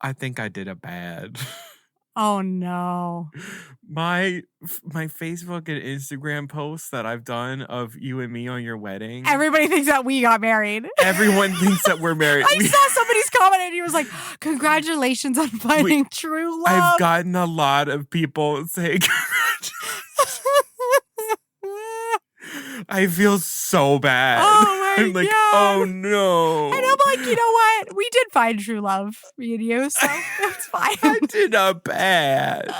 I think I did a bad. Oh no. My Facebook and Instagram posts that I've done of you and me on your wedding. Everybody thinks that we got married. Everyone thinks that we're married. I saw somebody's comment and he was like, congratulations on finding true love. I've gotten a lot of people saying I feel so bad. Oh my I'm like, God. oh no. And I'm like, you know what? We did find true love, me and you, so it's fine. I did a bad.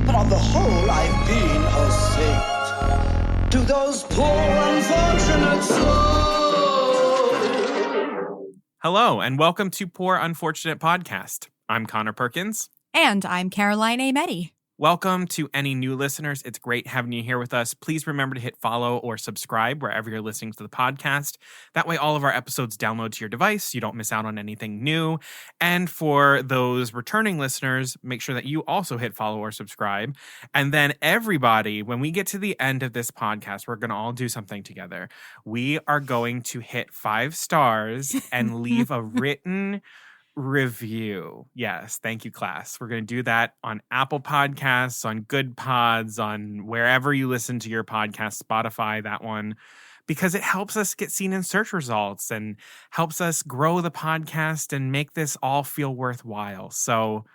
But on the whole, I've been a saint to those poor unfortunate souls. Hello, and welcome to Poor Unfortunate Podcast. I'm Connor Perkins. And I'm Caroline Ameti. Welcome to any new listeners. It's great having you here with us. Please remember to hit follow or subscribe wherever you're listening to the podcast. That way all of our episodes download to your device. You don't miss out on anything new. And for those returning listeners, make sure that you also hit follow or subscribe. And then everybody, when we get to the end of this podcast, we're going to all do something together. We are going to hit 5 stars and leave a written review. Yes, thank you, class. We're going to do that on Apple Podcasts, on Good Pods, on wherever you listen to your podcast, Spotify, that one, because it helps us get seen in search results and helps us grow the podcast and make this all feel worthwhile. So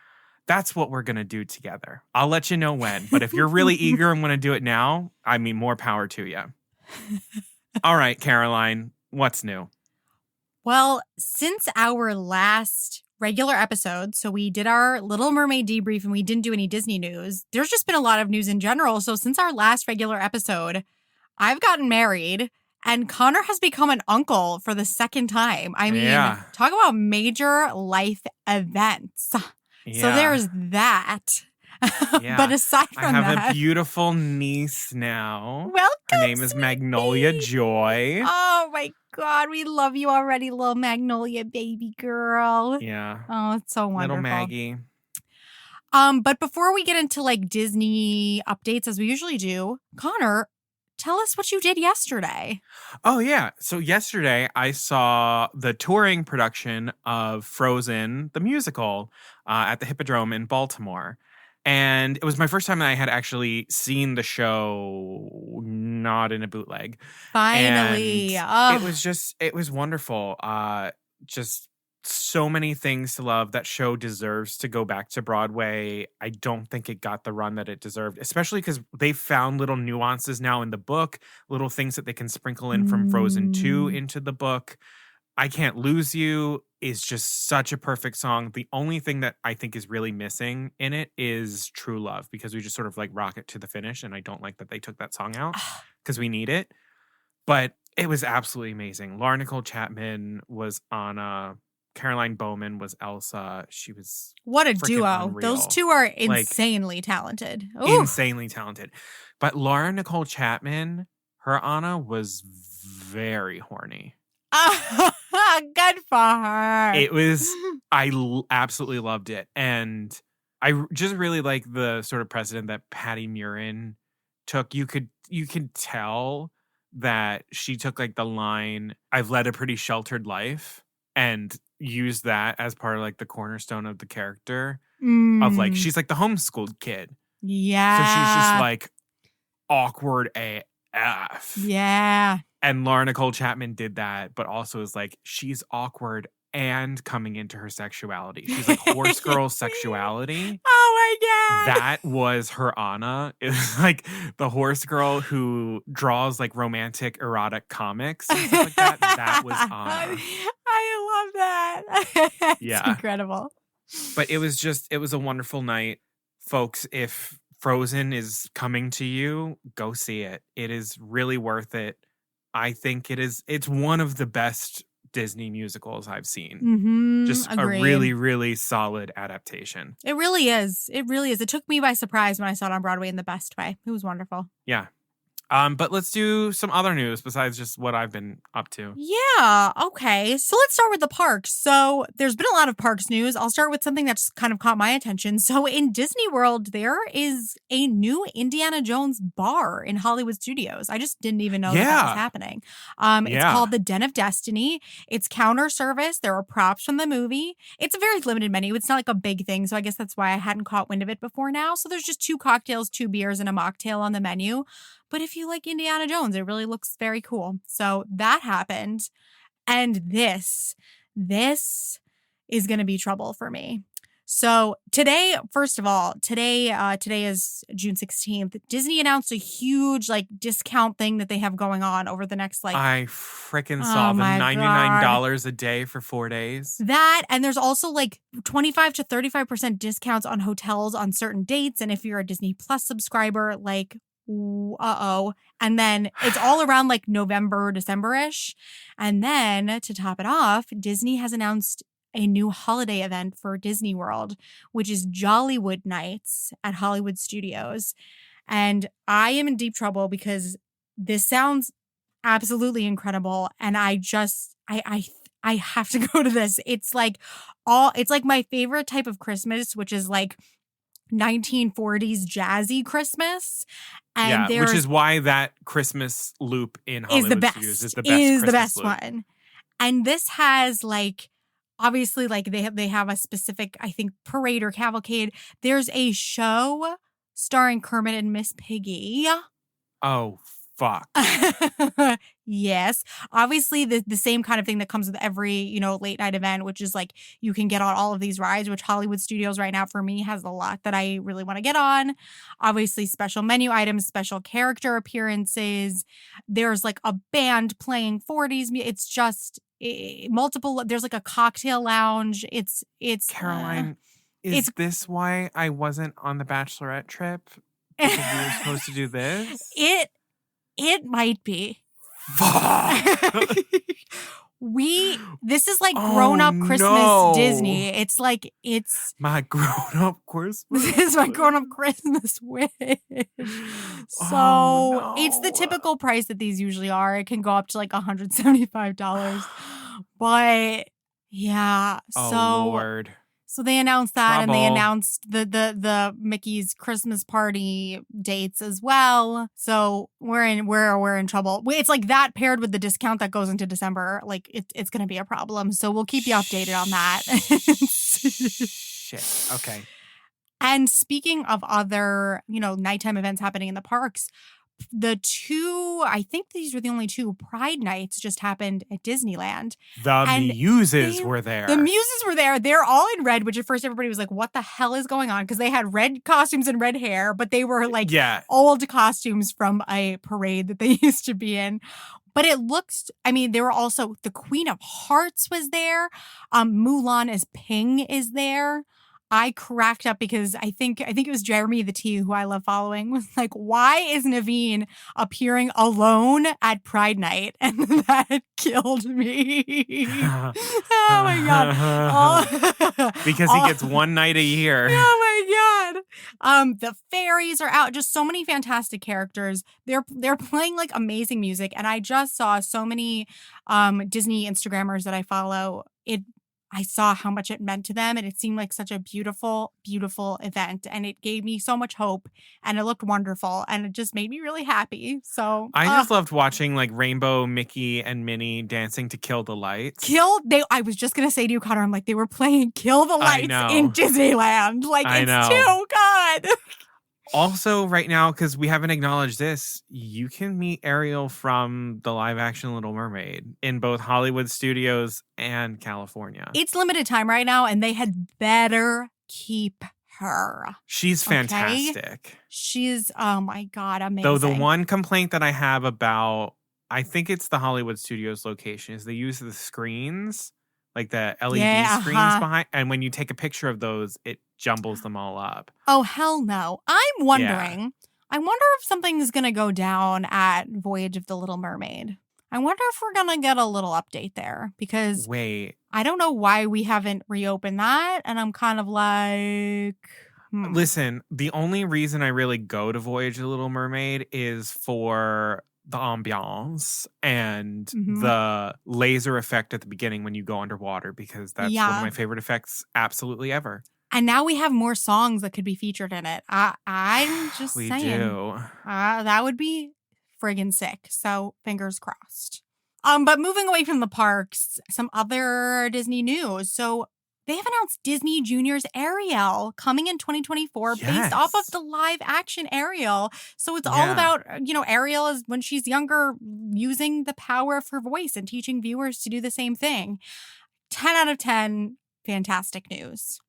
that's what we're going to do together. I'll let you know when, but if you're really eager and want to do it now, I mean, more power to you. All right, Caroline, what's new? Well, since our last regular episode, so we did our Little Mermaid debrief and we didn't do any Disney news, there's just been a lot of news in general. So since our last regular episode, I've gotten married and Connor has become an uncle for the second time. I mean, talk about major life events. Yeah. So there's that. Yeah. But aside from that, I have a beautiful niece now. Welcome. Her name is Magnolia Joy. Oh my God, we love you already, little Magnolia baby girl. Yeah. Oh, it's so wonderful. Little Maggie. But before we get into like Disney updates as we usually do, Connor, tell us what you did yesterday. Oh, yeah. So yesterday I saw the touring production of Frozen, the musical, at the Hippodrome in Baltimore. And it was my first time that I had actually seen the show, not in a bootleg. Finally. And it was wonderful. Just so many things to love. That show deserves to go back to Broadway. I don't think it got the run that it deserved, especially because they found little nuances now in the book, little things that they can sprinkle in from Frozen 2 into the book. I Can't Lose You is just such a perfect song. The only thing that I think is really missing in it is True Love, because we just sort of like rock it to the finish. And I don't like that they took that song out because we need it. But it was absolutely amazing. Laura Nicole Chapman was Anna. Caroline Bowman was Elsa. She was what a duo. Unreal. Those two are insanely talented. Ooh. Insanely talented. But Laura Nicole Chapman, her Anna was very horny. Good for her. It was, absolutely loved it. And I just really like the sort of precedent that Patty Murin took. You could tell that she took like the line, I've led a pretty sheltered life, and used that as part of like the cornerstone of the character of like, she's like the homeschooled kid. Yeah. So she's just like awkward AF. Yeah. And Laura Nicole Chapman did that, but also is like, she's awkward and coming into her sexuality. She's like horse girl sexuality. Oh my God. That was her Anna. It was like the horse girl who draws like romantic erotic comics and stuff like that. That was Anna. I love that. It's incredible. But it was a wonderful night. Folks, if Frozen is coming to you, go see it. It is really worth it. I think it's one of the best Disney musicals I've seen. Just Agreed. a really, really solid adaptation. It really is. It really is. It took me by surprise when I saw it on Broadway in the best way. It was wonderful. Yeah. But let's do some other news besides just what I've been up to. Yeah, okay. So let's start with the parks. So there's been a lot of parks news. I'll start with something that's kind of caught my attention. So in Disney World, there is a new Indiana Jones bar in Hollywood Studios. I just didn't even know that was happening. It's called the Den of Destiny. It's counter service. There are props from the movie. It's a very limited menu. It's not like a big thing. So I guess that's why I hadn't caught wind of it before now. So there's just 2 cocktails, 2 beers, and a mocktail on the menu. But if you like Indiana Jones, it really looks very cool. So that happened. And this is going to be trouble for me. So today, first of all, today is June 16th. Disney announced a huge discount thing that they have going on over the next I freaking saw the $99 a day for 4 days. That, and there's also 25 to 35% discounts on hotels on certain dates. And if you're a Disney Plus subscriber, and then it's all around November, December-ish. And then to top it off, Disney has announced a new holiday event for Disney World, which is Jollywood Nights at Hollywood Studios. And I am in deep trouble because this sounds absolutely incredible. And I have to go to this. It's my favorite type of Christmas, which is 1940s jazzy Christmas. And which is why that Christmas loop in Hollywood Studios is the best. Is the best one. And this has obviously they have a specific, I think, parade or cavalcade. There's a show starring Kermit and Miss Piggy. Oh, fuck. Yes. Obviously the same kind of thing that comes with every, late night event, which is you can get on all of these rides, which Hollywood Studios right now for me has a lot that I really want to get on. Obviously special menu items, special character appearances. There's a band playing 40s. It's just multiple. There's a cocktail lounge. It's Caroline, is this why I wasn't on the Bachelorette trip? Because we were supposed to do this? It might be. Fuck. This is grown-up Christmas Disney. It's my grown-up Christmas. This is my grown-up Christmas wish. So it's the typical price that these usually are. It can go up to $175. But yeah. Lord. So they announced that, and they announced the Mickey's Christmas party dates as well. So we're in trouble. It's that paired with the discount that goes into December. It's going to be a problem. So we'll keep you updated on that. Shit. Okay. And speaking of other, nighttime events happening in the parks, I think these were the only 2 Pride nights just happened at Disneyland. The Muses were there. The Muses were there. They're all in red, which at first everybody was like, what the hell is going on? Because they had red costumes and red hair, but they were old costumes from a parade that they used to be in. But it looks, they were also, the Queen of Hearts was there. Mulan as Ping is there. I cracked up because I think it was Jeremy the T, who I love following, was like, why is Naveen appearing alone at Pride Night? And that killed me. Oh my God. Because he gets one night a year. Oh my God. The fairies are out. Just so many fantastic characters. They're playing amazing music. And I just saw so many Disney Instagrammers that I follow. I saw how much it meant to them, and it seemed like such a beautiful, beautiful event, and it gave me so much hope, and it looked wonderful, and it just made me really happy. So I just loved watching Rainbow, Mickey, and Minnie dancing to Kill the Lights. I was just gonna say to you, Connor, I'm they were playing Kill the Lights in Disneyland. It's too good. Also, right now, because we haven't acknowledged this, you can meet Ariel from the live-action Little Mermaid in both Hollywood Studios and California. It's limited time right now, and they had better keep her. She's fantastic. She's, oh my God, amazing. Though the one complaint that I have about, I think it's the Hollywood Studios location, is they use the screens, the LED screens behind, and when you take a picture of those, it jumbles them all up. Oh, hell no. I'm wondering, I wonder if something's going to go down at Voyage of the Little Mermaid. I wonder if we're going to get a little update there because Wait. I don't know why we haven't reopened that. And I'm kind of like, Listen, the only reason I really go to Voyage of the Little Mermaid is for the ambiance and the laser effect at the beginning when you go underwater, because that's one of my favorite effects absolutely ever. And now we have more songs that could be featured in it. I'm just we saying. Do. That would be friggin' sick. So fingers crossed. But moving away from the parks, some other Disney news. So they have announced Disney Junior's Ariel coming in 2024 based off of the live action Ariel. So it's all about, Ariel is when she's younger, using the power of her voice and teaching viewers to do the same thing. 10 out of 10, fantastic news.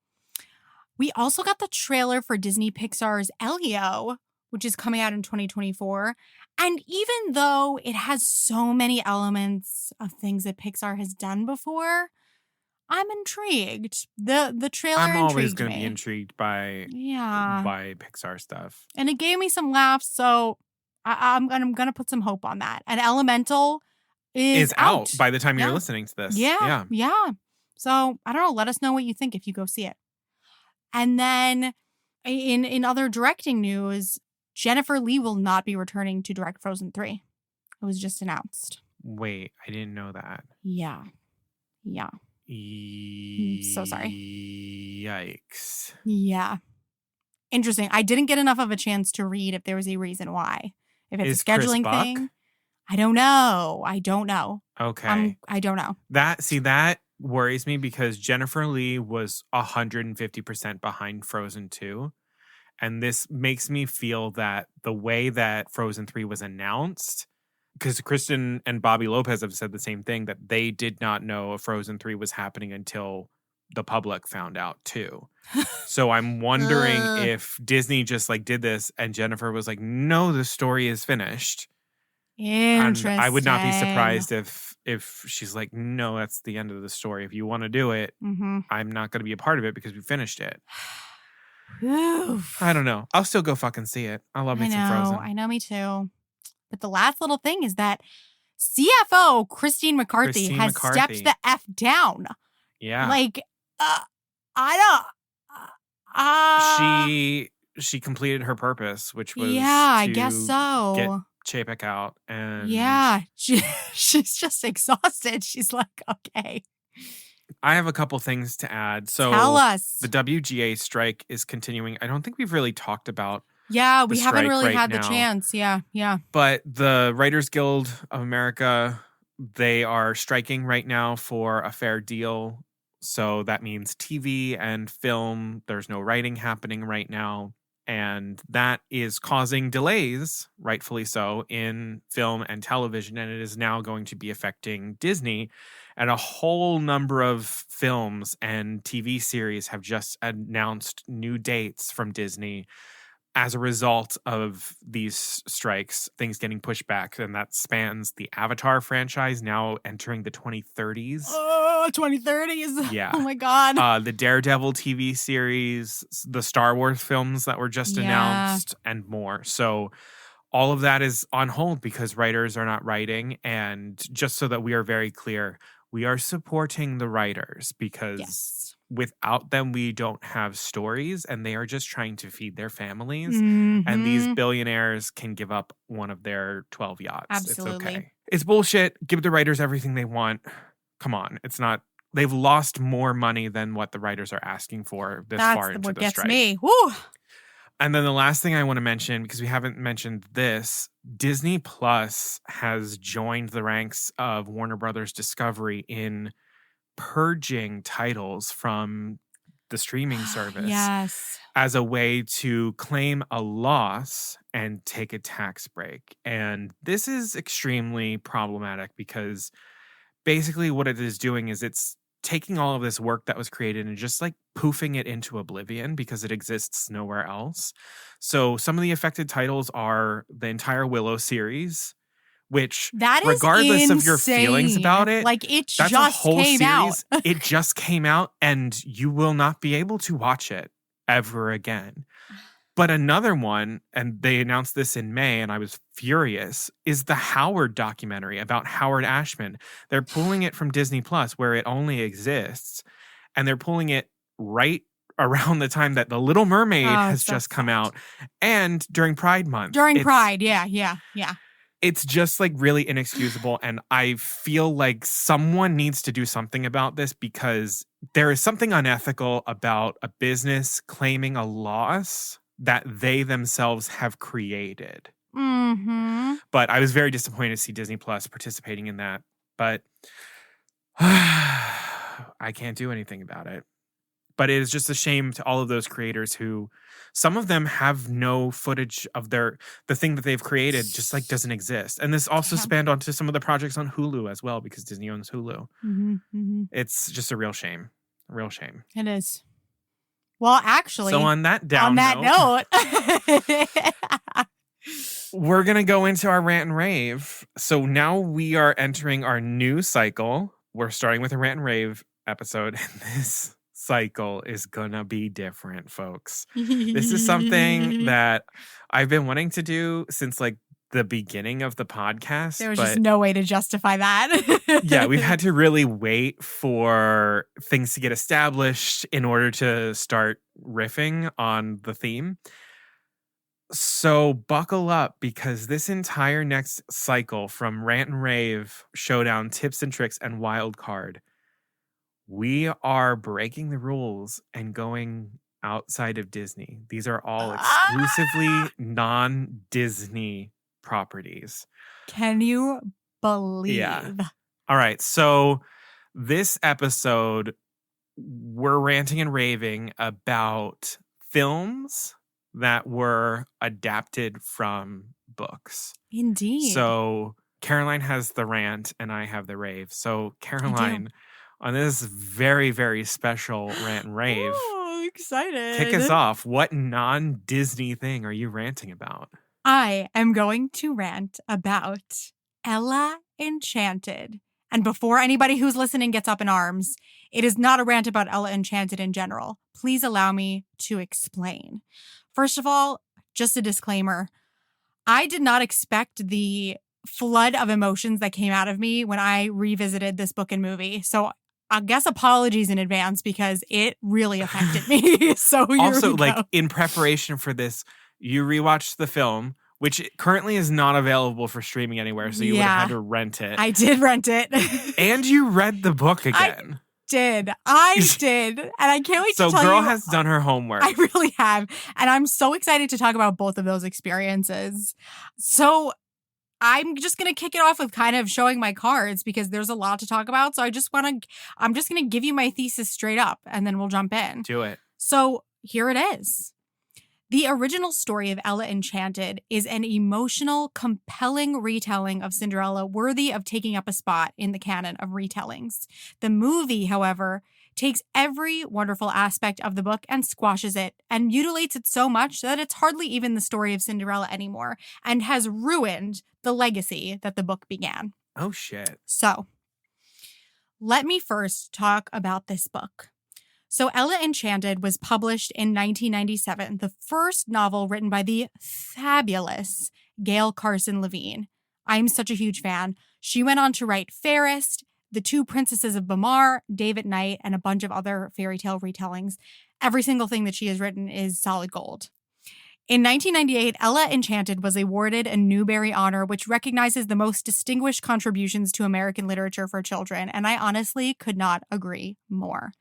We also got the trailer for Disney Pixar's Elio, which is coming out in 2024. And even though it has so many elements of things that Pixar has done before, I'm intrigued. The trailer I'm always intrigued going to me. be intrigued by Pixar stuff. And it gave me some laughs, so I'm gonna put some hope on that. And Elemental is out by the time you're listening to this. Yeah. So I don't know. Let us know what you think if you go see it. And then in other directing news, Jennifer Lee will not be returning to direct Frozen 3. It was just announced. Wait, I didn't know that. Yeah. So sorry. Yikes. Yeah. Interesting. I didn't get enough of a chance to read if there was a reason why. If it's a scheduling thing. I don't know. Okay. I don't know. That worries me because Jennifer Lee was 150% behind Frozen 2. And this makes me feel that the way that Frozen 3 was announced, because Kristen and Bobby Lopez have said the same thing, that they did not know if Frozen 3 was happening until the public found out too. So I'm wondering if Disney just did this and Jennifer was like, no, the story is finished. Interesting. I would not be surprised if she's like, no, that's the end of the story. If you want to do it, I'm not going to be a part of it because we finished it. Oof. I don't know. I'll still go fucking see it. I love me some Frozen. I know, me too. But the last little thing is that CFO Christine McCarthy has stepped the F down. Yeah. I don't. She completed her purpose, which was I guess so. Get Chapek out, and she's just exhausted. She's like, okay. I have a couple things to add. So tell us. The WGA strike is continuing. I don't think we've really talked about. Yeah, we haven't really had the chance. Yeah. But the Writers Guild of America, they are striking right now for a fair deal. So that means TV and film. There's no writing happening right now. And that is causing delays, rightfully so, in film and television. And it is now going to be affecting Disney. And a whole number of films and TV series have just announced new dates from Disney as a result of these strikes, things getting pushed back. And that spans the Avatar franchise, now entering the 2030s. Oh, 2030s. Yeah. Oh, my God. The Daredevil TV series, the Star Wars films that were just announced, and more. So all of that is on hold because writers are not writing. And just so that we are very clear, we are supporting the writers because without them, we don't have stories, and they are just trying to feed their families. And these billionaires can give up one of their 12 yachts. Absolutely. It's okay. It's bullshit. Give the writers everything they want. Come on. It's not. They've lost more money than what the writers are asking for far into the strike. That's what gets me. Woo. And then the last thing I want to mention, because we haven't mentioned this, Disney Plus has joined the ranks of Warner Brothers Discovery in purging titles from the streaming service as a way to claim a loss and take a tax break. And this is extremely problematic because basically what it is doing is it's taking all of this work that was created and just poofing it into oblivion because it exists nowhere else. So some of the affected titles are the entire Willow series, which that is regardless insane. of your feelings about it, it just came out. It just came out and you will not be able to watch it ever again. But another one, and they announced this in May, and I was furious, is the Howard documentary about Howard Ashman. They're pulling it from Disney Plus, where it only exists, and they're pulling it right around the time that The Little Mermaid has just come out, and during Pride Month. Pride, yeah. It's just like really inexcusable, and I feel like someone needs to do something about this because there is something unethical about a business claiming a loss that they themselves have created. Mm-hmm. But I was very disappointed to see Disney Plus participating in that. But I can't do anything about it. But it is just a shame to all of those creators who, some of them have no footage of the thing that they've created just like doesn't exist. And this also spanned onto some of the projects on Hulu as well, because Disney owns Hulu. Mm-hmm, mm-hmm. It's just a real shame. A real shame. It is. Well, actually, so on that note, we're going to go into our rant and rave. So now we are entering our new cycle. We're starting with a rant and rave episode, and this cycle is gonna be different, folks. This is something that I've been wanting to do since like the beginning of the podcast. There was just no way to justify that. Yeah, we've had to really wait for things to get established in order to start riffing on the theme. So buckle up, because this entire next cycle, from Rant and Rave, Showdown, Tips and Tricks, and Wild Card, we are breaking the rules and going outside of Disney. These are all exclusively non-Disney properties. Can you believe? Yeah. All right. So this episode, we're ranting and raving about films that were adapted from books. Indeed. So Caroline has the rant and I have the rave. So Caroline, on this very, very special rant and rave, excited. kick us off. What non-Disney thing are you ranting about? I am going to rant about Ella Enchanted. And before anybody who's listening gets up in arms, it is not a rant about Ella Enchanted in general. Please allow me to explain. First of all, just a disclaimer. I did not expect the flood of emotions that came out of me when I revisited this book and movie. So I guess apologies in advance, because it really affected me. So also, like, in preparation for this, you rewatched the film, which currently is not available for streaming anywhere. So you would have had to rent it. I did rent it. And you read the book again. I did. And I can't wait to tell you. So girl has done her homework. I really have. And I'm so excited to talk about both of those experiences. So I'm just going to kick it off with kind of showing my cards, because there's a lot to talk about. So I'm just going to give you my thesis straight up, and then we'll jump in. Do it. So here it is. The original story of Ella Enchanted is an emotional, compelling retelling of Cinderella worthy of taking up a spot in the canon of retellings. The movie, however, takes every wonderful aspect of the book and squashes it and mutilates it so much that it's hardly even the story of Cinderella anymore, and has ruined the legacy that the book began. Oh, shit. So, let me first talk about this book. So Ella Enchanted was published in 1997, the first novel written by the fabulous Gail Carson Levine. I'm such a huge fan. She went on to write Fairest, The Two Princesses of Bamar, David Knight, and a bunch of other fairy tale retellings. Every single thing that she has written is solid gold. In 1998, Ella Enchanted was awarded a Newbery Honor, which recognizes the most distinguished contributions to American literature for children, and I honestly could not agree more.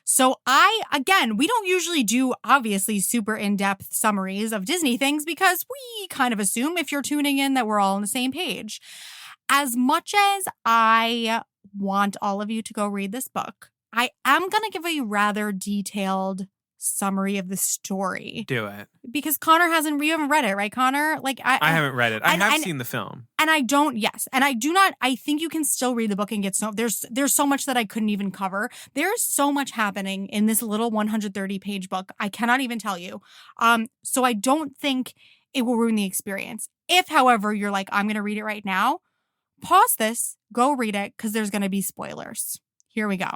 So we don't usually do, obviously, super in-depth summaries of Disney things, because we kind of assume, if you're tuning in, that we're all on the same page. As much as I want all of you to go read this book, I am going to give a rather detailed summary of the story. Do it. Because Connor you haven't read it, right, Connor? I haven't read it. I have seen the film. And I do not, I think you can still read the book and get there's so much that I couldn't even cover. There's so much happening in this little 130-page book. I cannot even tell you. So I don't think it will ruin the experience. If, however, you're like, I'm going to read it right now, pause this, go read it, because there's going to be spoilers. Here we go.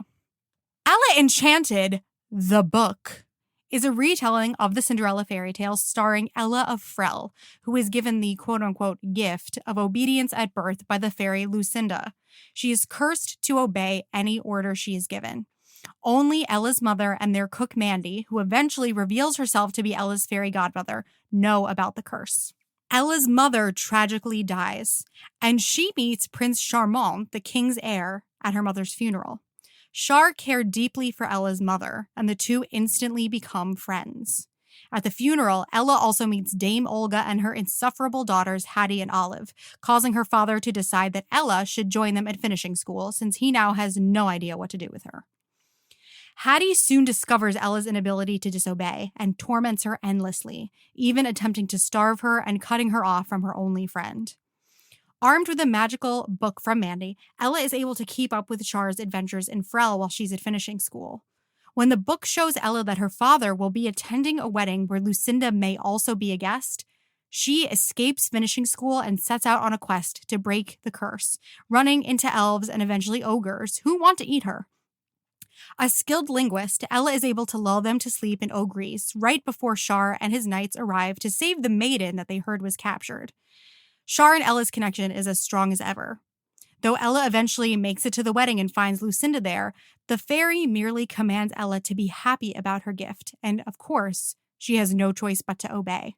Ella Enchanted, the book, is a retelling of the Cinderella fairy tale starring Ella of Frell, who is given the quote-unquote gift of obedience at birth by the fairy Lucinda. She is cursed to obey any order she is given. Only Ella's mother and their cook Mandy, who eventually reveals herself to be Ella's fairy godmother, know about the curse. Ella's mother tragically dies, and she meets Prince Charmant, the king's heir, at her mother's funeral. Char cared deeply for Ella's mother, and the two instantly become friends. At the funeral, Ella also meets Dame Olga and her insufferable daughters Hattie and Olive, causing her father to decide that Ella should join them at finishing school, since he now has no idea what to do with her. Hattie soon discovers Ella's inability to disobey and torments her endlessly, even attempting to starve her and cutting her off from her only friend. Armed with a magical book from Mandy, Ella is able to keep up with Char's adventures in Frell while she's at finishing school. When the book shows Ella that her father will be attending a wedding where Lucinda may also be a guest, she escapes finishing school and sets out on a quest to break the curse, running into elves and eventually ogres who want to eat her. A skilled linguist, Ella is able to lull them to sleep in Ogres right before Char and his knights arrive to save the maiden that they heard was captured. Char and Ella's connection is as strong as ever. Though Ella eventually makes it to the wedding and finds Lucinda there, the fairy merely commands Ella to be happy about her gift, and of course, she has no choice but to obey.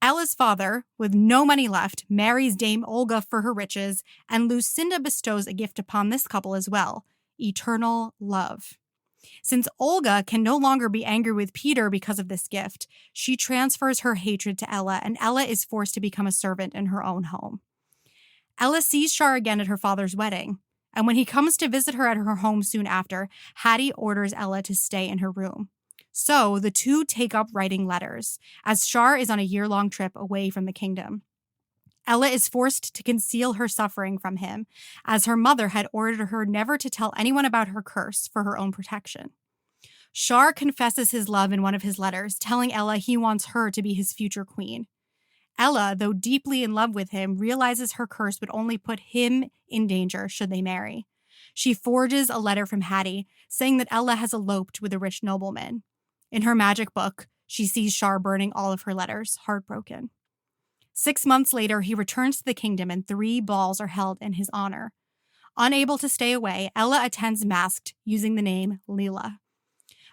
Ella's father, with no money left, marries Dame Olga for her riches, and Lucinda bestows a gift upon this couple as well: eternal love. Since Olga can no longer be angry with Peter because of this gift, she transfers her hatred to Ella, and Ella is forced to become a servant in her own home. Ella sees Char again at her father's wedding, and when he comes to visit her at her home soon after, Hattie orders Ella to stay in her room. So the two take up writing letters, as Char is on a year-long trip away from the kingdom. Ella is forced to conceal her suffering from him, as her mother had ordered her never to tell anyone about her curse for her own protection. Char confesses his love in one of his letters, telling Ella he wants her to be his future queen. Ella, though deeply in love with him, realizes her curse would only put him in danger should they marry. She forges a letter from Hattie, saying that Ella has eloped with a rich nobleman. In her magic book, she sees Char burning all of her letters, heartbroken. 6 months later, he returns to the kingdom and 3 balls are held in his honor. Unable to stay away, Ella attends masked using the name Leela.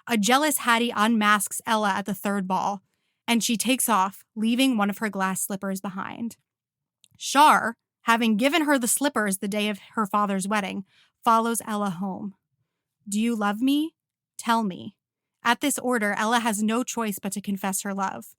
A jealous Hattie unmasks Ella at the 3rd ball, and she takes off, leaving one of her glass slippers behind. Char, having given her the slippers the day of her father's wedding, follows Ella home. Do you love me? Tell me. At this order, Ella has no choice but to confess her love.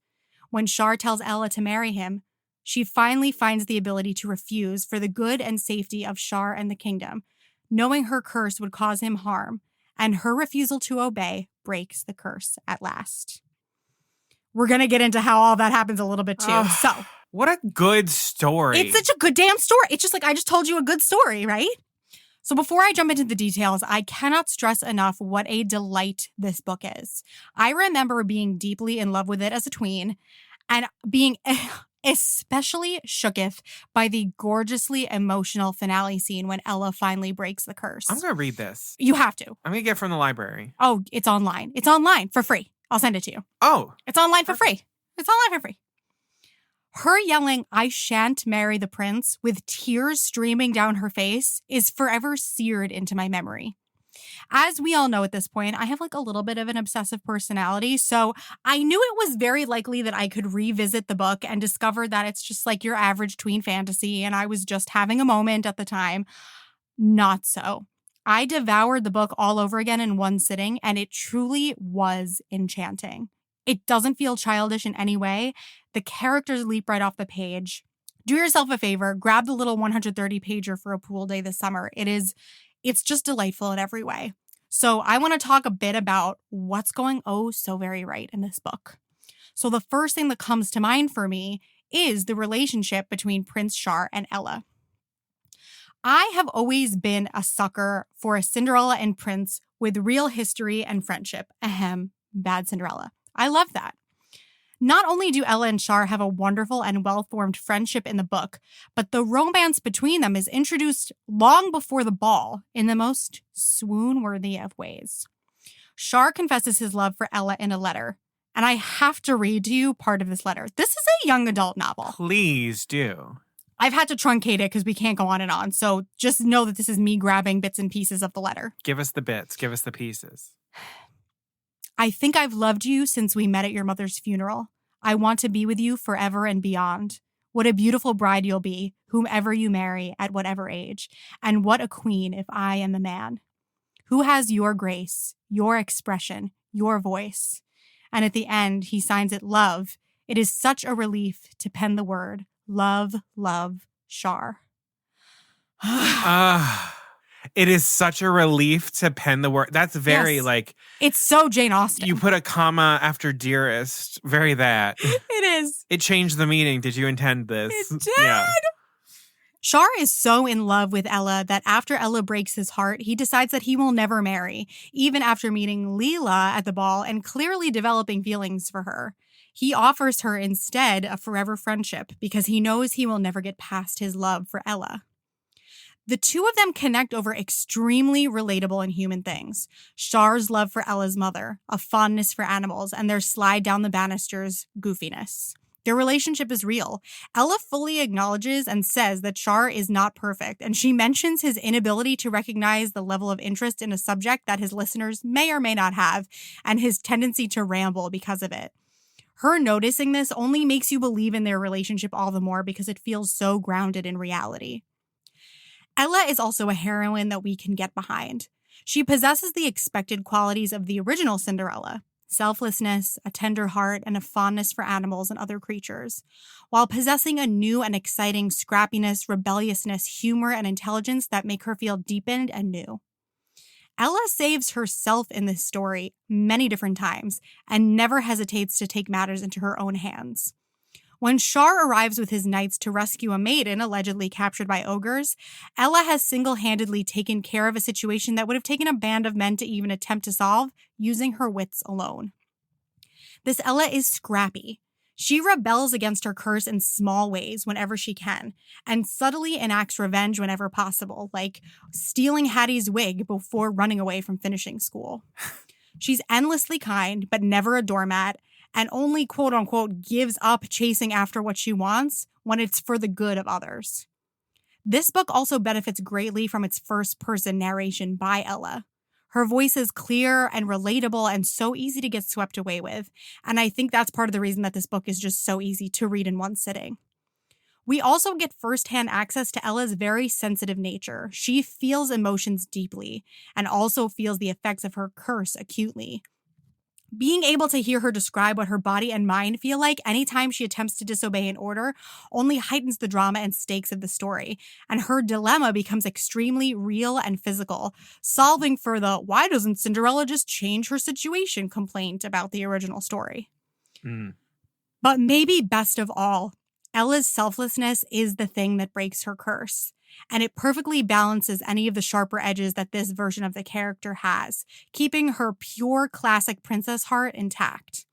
When Char tells Ella to marry him, she finally finds the ability to refuse for the good and safety of Char and the kingdom, knowing her curse would cause him harm, and her refusal to obey breaks the curse at last. We're going to get into how all that happens a little bit too. What a good story. It's such a good damn story. It's just like I just told you a good story, right? So before I jump into the details, I cannot stress enough what a delight this book is. I remember being deeply in love with it as a tween and being especially shooketh by the gorgeously emotional finale scene when Ella finally breaks the curse. I'm going to read this. You have to. I'm going to get it from the library. Oh, it's online. It's online for free. I'll send it to you. Oh. It's online for free. It's online for free. Her yelling, "I shan't marry the prince," with tears streaming down her face is forever seared into my memory. As we all know at this point, I have like a little bit of an obsessive personality, so I knew it was very likely that I could revisit the book and discover that it's just like your average tween fantasy, and I was just having a moment at the time. Not so. I devoured the book all over again in one sitting, and it truly was enchanting. It doesn't feel childish in any way. The characters leap right off the page. Do yourself a favor, grab the little 130-pager for a pool day this summer. It's just delightful in every way. So I want to talk a bit about what's going oh so very right in this book. So the first thing that comes to mind for me is the relationship between Prince Char and Ella. I have always been a sucker for a Cinderella and Prince with real history and friendship. Ahem, bad Cinderella. I love that. Not only do Ella and Char have a wonderful and well-formed friendship in the book, but the romance between them is introduced long before the ball in the most swoon-worthy of ways. Shar confesses his love for Ella in a letter. And I have to read to you part of this letter. This is a young adult novel. Please do. I've had to truncate it because we can't go on and on. So just know that this is me grabbing bits and pieces of the letter. Give us the bits. Give us the pieces. I think I've loved you since we met at your mother's funeral. I want to be with you forever and beyond. What a beautiful bride you'll be, whomever you marry at whatever age. And what a queen if I am a man. Who has your grace, your expression, your voice? And at the end, he signs it love. It is such a relief to pen the word. Love, love, Shar. It is such a relief to pen the word. That's very It's so Jane Austen. You put a comma after dearest. Very that. It is. It changed the meaning. Did you intend this? It did. Yeah. Shar is so in love with Ella that after Ella breaks his heart, he decides that he will never marry, even after meeting Leela at the ball and clearly developing feelings for her. He offers her instead a forever friendship because he knows he will never get past his love for Ella. The two of them connect over extremely relatable and human things. Shar's love for Ella's mother, a fondness for animals, and their slide down the banisters goofiness. Their relationship is real. Ella fully acknowledges and says that Shar is not perfect, and she mentions his inability to recognize the level of interest in a subject that his listeners may or may not have, and his tendency to ramble because of it. Her noticing this only makes you believe in their relationship all the more because it feels so grounded in reality. Ella is also a heroine that we can get behind. She possesses the expected qualities of the original Cinderella: selflessness, a tender heart, and a fondness for animals and other creatures, while possessing a new and exciting scrappiness, rebelliousness, humor, and intelligence that make her feel deepened and new. Ella saves herself in this story many different times and never hesitates to take matters into her own hands. When Shar arrives with his knights to rescue a maiden allegedly captured by ogres, Ella has single-handedly taken care of a situation that would have taken a band of men to even attempt to solve using her wits alone. This Ella is scrappy. She rebels against her curse in small ways whenever she can, and subtly enacts revenge whenever possible, like stealing Hattie's wig before running away from finishing school. She's endlessly kind, but never a doormat, and only quote-unquote gives up chasing after what she wants when it's for the good of others. This book also benefits greatly from its first-person narration by Ella. Her voice is clear and relatable and so easy to get swept away with, and I think that's part of the reason that this book is just so easy to read in one sitting. We also get firsthand access to Ella's very sensitive nature. She feels emotions deeply and also feels the effects of her curse acutely. Being able to hear her describe what her body and mind feel like anytime she attempts to disobey an order only heightens the drama and stakes of the story, and her dilemma becomes extremely real and physical, solving for the "why doesn't Cinderella just change her situation" complaint about the original story. But maybe best of all, Ella's selflessness is the thing that breaks her curse, and it perfectly balances any of the sharper edges that this version of the character has, keeping her pure classic princess heart intact.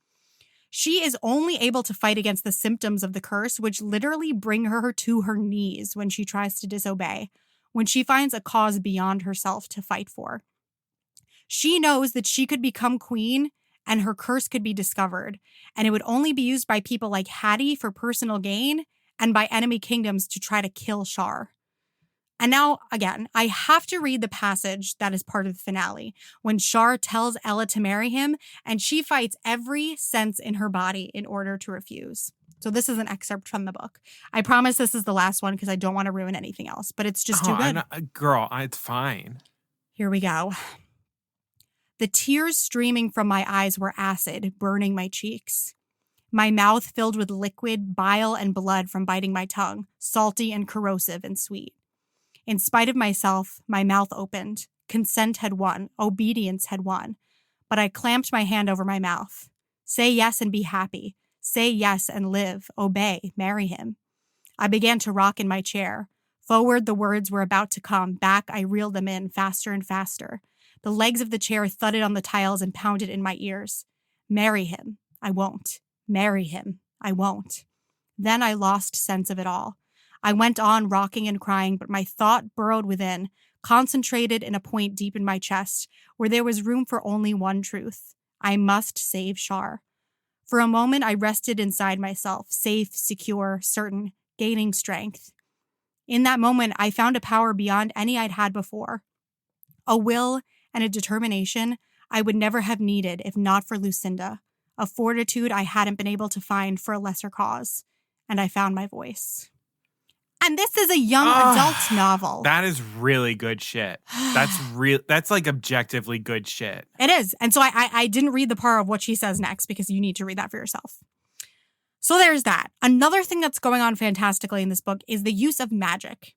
She is only able to fight against the symptoms of the curse, which literally bring her to her knees when she tries to disobey, when she finds a cause beyond herself to fight for. She knows that she could become queen and her curse could be discovered, and it would only be used by people like Hattie for personal gain and by enemy kingdoms to try to kill Shar. And now, again, I have to read the passage that is part of the finale, when Shar tells Ella to marry him, and she fights every sense in her body in order to refuse. So this is an excerpt from the book. I promise this is the last one because I don't want to ruin anything else, but it's just too good. Girl, it's fine. Here we go. The tears streaming from my eyes were acid, burning my cheeks. My mouth filled with liquid, bile, and blood from biting my tongue, salty and corrosive and sweet. In spite of myself, my mouth opened. Consent had won. Obedience had won. But I clamped my hand over my mouth. Say yes and be happy. Say yes and live. Obey. Marry him. I began to rock in my chair. Forward the words were about to come. Back I reeled them in, faster and faster. The legs of the chair thudded on the tiles and pounded in my ears. Marry him. I won't. Marry him. I won't. Then I lost sense of it all. I went on rocking and crying, but my thought burrowed within, concentrated in a point deep in my chest where there was room for only one truth. I must save Shar. For a moment, I rested inside myself, safe, secure, certain, gaining strength. In that moment, I found a power beyond any I'd had before. A will and a determination I would never have needed if not for Lucinda, a fortitude I hadn't been able to find for a lesser cause. And I found my voice. And this is a young adult novel. That is really good shit. That's like objectively good shit. It is. And so I didn't read the part of what she says next because you need to read that for yourself. So there's that. Another thing that's going on fantastically in this book is the use of magic.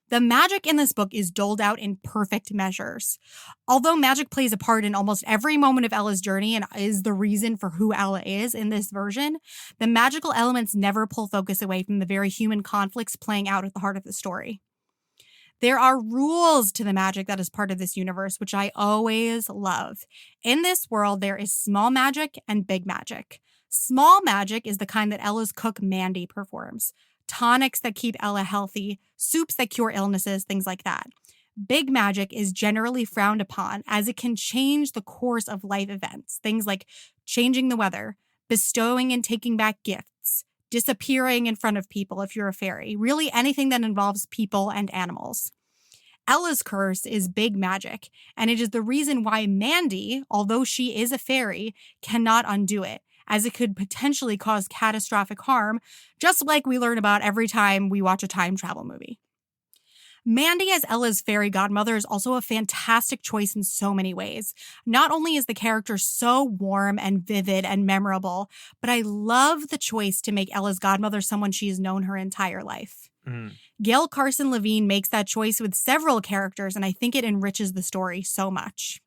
The magic in this book is doled out in perfect measures. Although magic plays a part in almost every moment of Ella's journey and is the reason for who Ella is in this version, the magical elements never pull focus away from the very human conflicts playing out at the heart of the story. There are rules to the magic that is part of this universe, which I always love. In this world, there is small magic and big magic. Small magic is the kind that Ella's cook Mandy performs. Tonics that keep Ella healthy, soups that cure illnesses, things like that. Big magic is generally frowned upon as it can change the course of life events. Things like changing the weather, bestowing and taking back gifts, disappearing in front of people if you're a fairy, really anything that involves people and animals. Ella's curse is big magic, and it is the reason why Mandy, although she is a fairy, cannot undo it, as it could potentially cause catastrophic harm, just like we learn about every time we watch a time travel movie. Mandy as Ella's fairy godmother is also a fantastic choice in so many ways. Not only is the character so warm and vivid and memorable, but I love the choice to make Ella's godmother someone she has known her entire life. Gail Carson Levine makes that choice with several characters, and I think it enriches the story so much.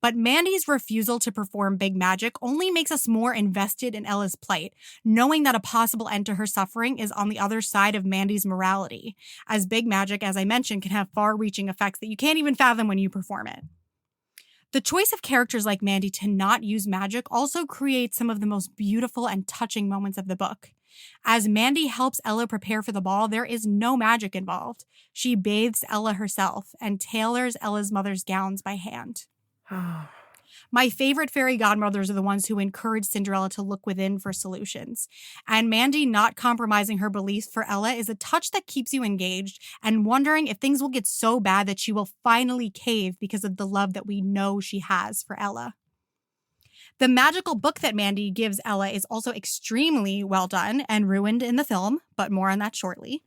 But Mandy's refusal to perform big magic only makes us more invested in Ella's plight, knowing that a possible end to her suffering is on the other side of Mandy's morality, as big magic, as I mentioned, can have far-reaching effects that you can't even fathom when you perform it. The choice of characters like Mandy to not use magic also creates some of the most beautiful and touching moments of the book. As Mandy helps Ella prepare for the ball, there is no magic involved. She bathes Ella herself and tailors Ella's mother's gowns by hand. My favorite fairy godmothers are the ones who encourage Cinderella to look within for solutions. And Mandy not compromising her beliefs for Ella is a touch that keeps you engaged and wondering if things will get so bad that she will finally cave because of the love that we know she has for Ella. The magical book that Mandy gives Ella is also extremely well done and ruined in the film, but more on that shortly.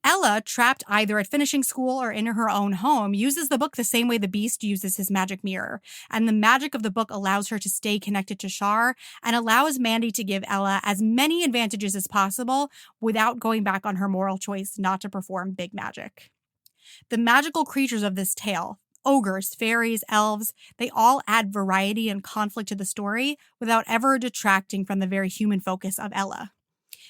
Ella, trapped either at finishing school or in her own home, uses the book the same way the Beast uses his magic mirror, and the magic of the book allows her to stay connected to Shar and allows Mandy to give Ella as many advantages as possible without going back on her moral choice not to perform big magic. The magical creatures of this tale, ogres, fairies, elves, they all add variety and conflict to the story without ever detracting from the very human focus of Ella.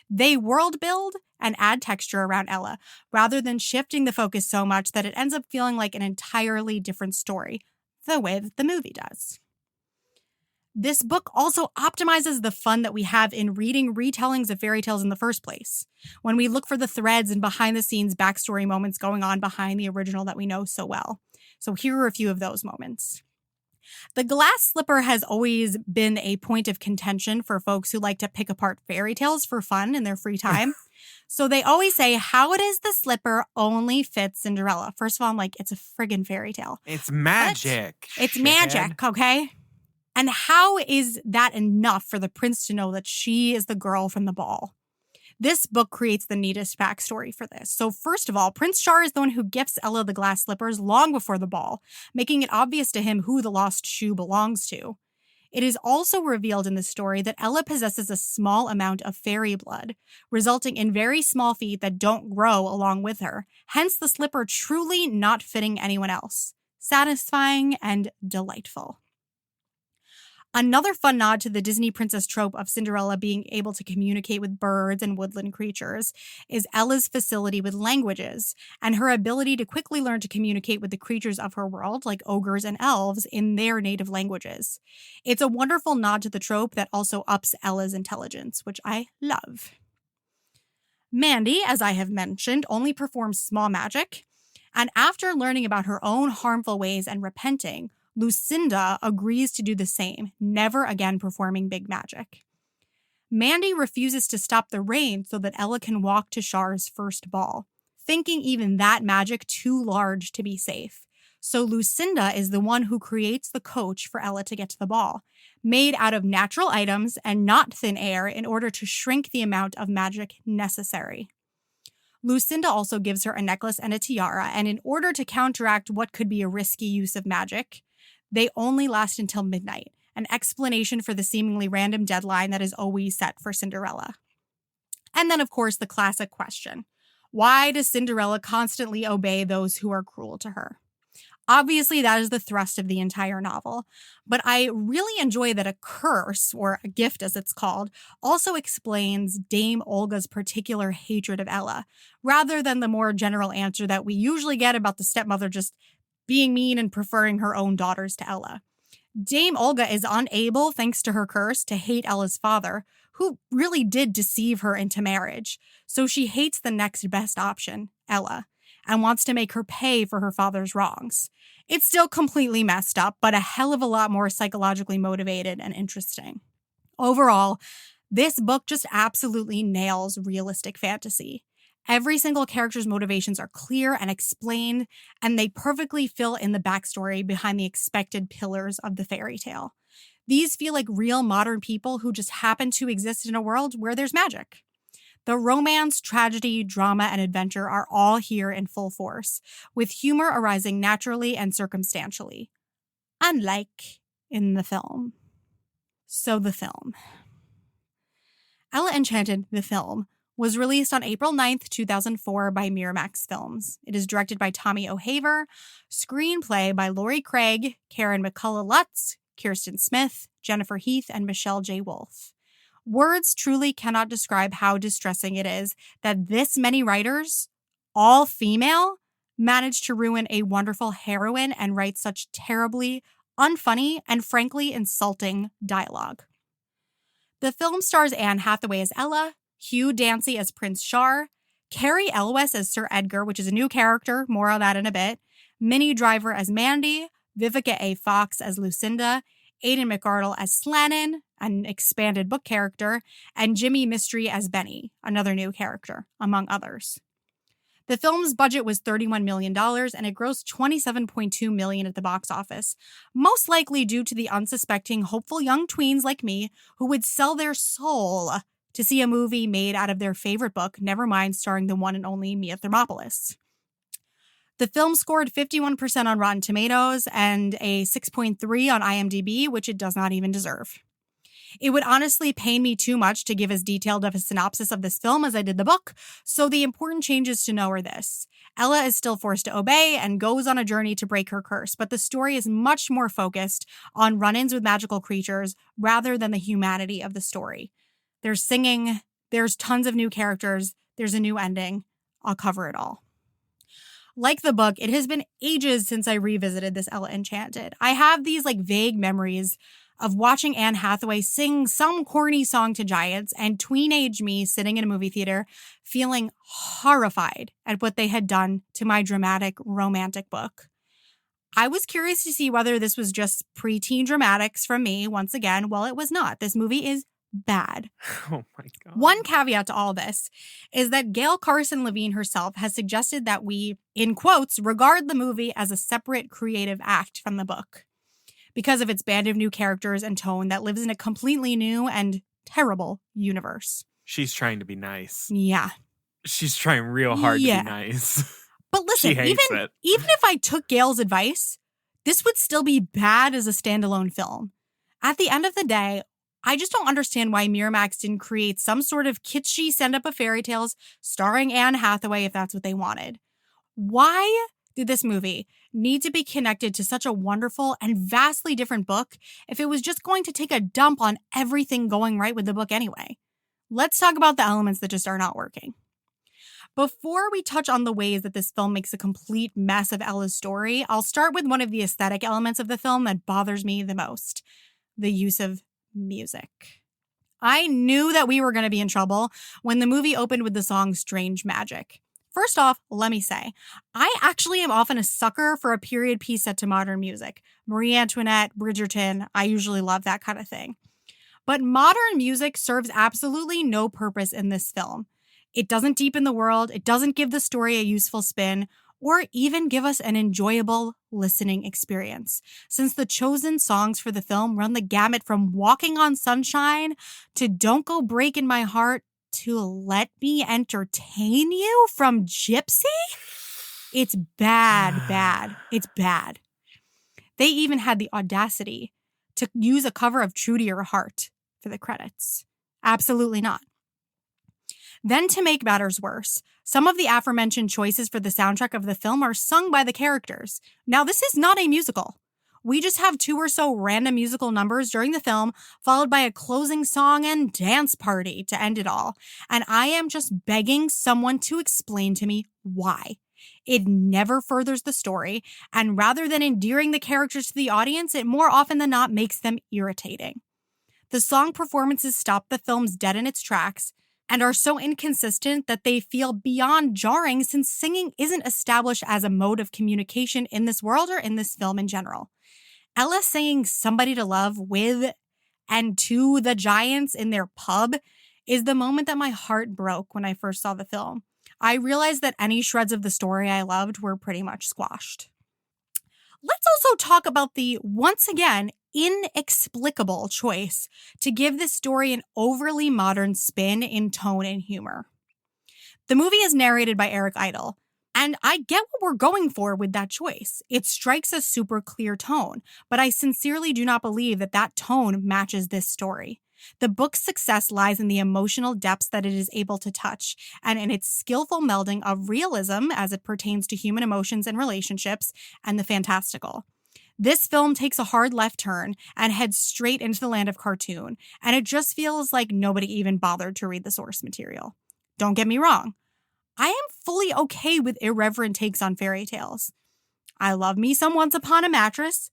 They world build and add texture around Ella, rather than shifting the focus so much that it ends up feeling like an entirely different story, the way that the movie does. This book also optimizes the fun that we have in reading retellings of fairy tales in the first place, when we look for the threads and behind-the-scenes backstory moments going on behind the original that we know so well. So here are a few of those moments. The glass slipper has always been a point of contention for folks who like to pick apart fairy tales for fun in their free time. So they always say, how does the slipper only fit Cinderella? First of all, I'm like, it's a friggin' fairy tale. It's magic. It's magic, okay? And how is that enough for the prince to know that she is the girl from the ball? This book creates the neatest backstory for this. So first of all, Prince Shar is the one who gifts Ella the glass slippers long before the ball, making it obvious to him who the lost shoe belongs to. It is also revealed in the story that Ella possesses a small amount of fairy blood, resulting in very small feet that don't grow along with her, hence the slipper truly not fitting anyone else. Satisfying and delightful. Another fun nod to the Disney princess trope of Cinderella being able to communicate with birds and woodland creatures is Ella's facility with languages and her ability to quickly learn to communicate with the creatures of her world, like ogres and elves, in their native languages. It's a wonderful nod to the trope that also ups Ella's intelligence, which I love. Mandy, as I have mentioned, only performs small magic, And after learning about her own harmful ways and repenting, Lucinda agrees to do the same, never again performing big magic. Mandy refuses to stop the rain so that Ella can walk to Char's first ball, thinking even that magic too large to be safe. So Lucinda is the one who creates the coach for Ella to get to the ball, made out of natural items and not thin air in order to shrink the amount of magic necessary. Lucinda also gives her a necklace and a tiara, and in order to counteract what could be a risky use of magic, they only last until midnight, an explanation for the seemingly random deadline that is always set for Cinderella. And then, of course, the classic question. Why does Cinderella constantly obey those who are cruel to her? Obviously, that is the thrust of the entire novel, but I really enjoy that a curse, or a gift as it's called, also explains Dame Olga's particular hatred of Ella, rather than the more general answer that we usually get about the stepmother just being mean and preferring her own daughters to Ella. Dame Olga is unable, thanks to her curse, to hate Ella's father, who really did deceive her into marriage, so she hates the next best option, Ella, and wants to make her pay for her father's wrongs. It's still completely messed up, but a hell of a lot more psychologically motivated and interesting. Overall, this book just absolutely nails realistic fantasy. Every single character's motivations are clear and explained, and they perfectly fill in the backstory behind the expected pillars of the fairy tale. These feel like real modern people who just happen to exist in a world where there's magic. The romance, tragedy, drama, and adventure are all here in full force, with humor arising naturally and circumstantially, unlike in the film. So the film. Ella Enchanted, the film, was released on April 9th, 2004 by Miramax Films. It is directed by Tommy O'Haver, screenplay by Laurie Craig, Karen McCullough-Lutz, Kirsten Smith, Jennifer Heath, and Michelle J. Wolf. Words truly cannot describe how distressing it is that this many writers, all female, managed to ruin a wonderful heroine and write such terribly unfunny and frankly insulting dialogue. The film stars Anne Hathaway as Ella, Hugh Dancy as Prince Char, Carrie Elwes as Sir Edgar, which is a new character, more on that in a bit, Minnie Driver as Mandy, Vivica A. Fox as Lucinda, Aidan McArdle as Slannon, an expanded book character, and Jimmy Mystery as Benny, another new character, among others. The film's budget was $31 million, and it grossed $27.2 million at the box office, most likely due to the unsuspecting, hopeful young tweens like me who would sell their soul to see a movie made out of their favorite book, never mind starring the one and only Mia Thermopolis. The film scored 51% on Rotten Tomatoes and a 6.3 on IMDb, which it does not even deserve. It would honestly pain me too much to give as detailed of a synopsis of this film as I did the book, so the important changes to know are this. Ella is still forced to obey and goes on a journey to break her curse, but the story is much more focused on run-ins with magical creatures rather than the humanity of the story. There's singing, there's tons of new characters, there's a new ending. I'll cover it all. Like the book, it has been ages since I revisited this Ella Enchanted. I have these vague memories of watching Anne Hathaway sing some corny song to giants and tween-age me sitting in a movie theater feeling horrified at what they had done to my dramatic romantic book. I was curious to see whether this was just preteen dramatics from me once again. Well, it was not. This movie is bad. Oh my God. One caveat to all this is that Gail Carson Levine herself has suggested that we, in quotes, regard the movie as a separate creative act from the book because of its band of new characters and tone that lives in a completely new and terrible universe. She's trying to be nice. Yeah. She's trying real hard to be nice. But listen, She hates even it. if I took Gail's advice, this would still be bad as a standalone film. At the end of the day, I just don't understand why Miramax didn't create some sort of kitschy send-up of fairy tales starring Anne Hathaway if that's what they wanted. Why did this movie need to be connected to such a wonderful and vastly different book if it was just going to take a dump on everything going right with the book anyway? Let's talk about the elements that just are not working. Before we touch on the ways that this film makes a complete mess of Ella's story, I'll start with one of the aesthetic elements of the film that bothers me the most: the use of music. I knew that we were going to be in trouble when the movie opened with the song Strange Magic. First off, let me say, I actually am often a sucker for a period piece set to modern music. Marie Antoinette, Bridgerton, I usually love that kind of thing. But modern music serves absolutely no purpose in this film. It doesn't deepen the world, it doesn't give the story a useful spin, or even give us an enjoyable listening experience, since the chosen songs for the film run the gamut from Walking on Sunshine to Don't Go Breaking My Heart to Let Me Entertain You from Gypsy. It's bad. It's bad. They even had the audacity to use a cover of True to Your Heart for the credits. Absolutely not. Then, to make matters worse, some of the aforementioned choices for the soundtrack of the film are sung by the characters. Now, this is not a musical. We just have 2 or so random musical numbers during the film, followed by a closing song and dance party to end it all. And I am just begging someone to explain to me why. It never furthers the story, and rather than endearing the characters to the audience, it more often than not makes them irritating. The song performances stop the films dead in its tracks, and are so inconsistent that they feel beyond jarring since singing isn't established as a mode of communication in this world or in this film in general. Ella singing Somebody to Love with and to the Giants in their pub is the moment that my heart broke when I first saw the film. I realized that any shreds of the story I loved were pretty much squashed. Let's also talk about the, once again, inexplicable choice to give this story an overly modern spin in tone and humor. The movie is narrated by Eric Idle, and I get what we're going for with that choice. It strikes a super clear tone, but I sincerely do not believe that that tone matches this story. The book's success lies in the emotional depths that it is able to touch, and in its skillful melding of realism as it pertains to human emotions and relationships, and the fantastical. This film takes a hard left turn and heads straight into the land of cartoon, and it just feels like nobody even bothered to read the source material. Don't get me wrong. I am fully okay with irreverent takes on fairy tales. I love me some Once Upon a Mattress.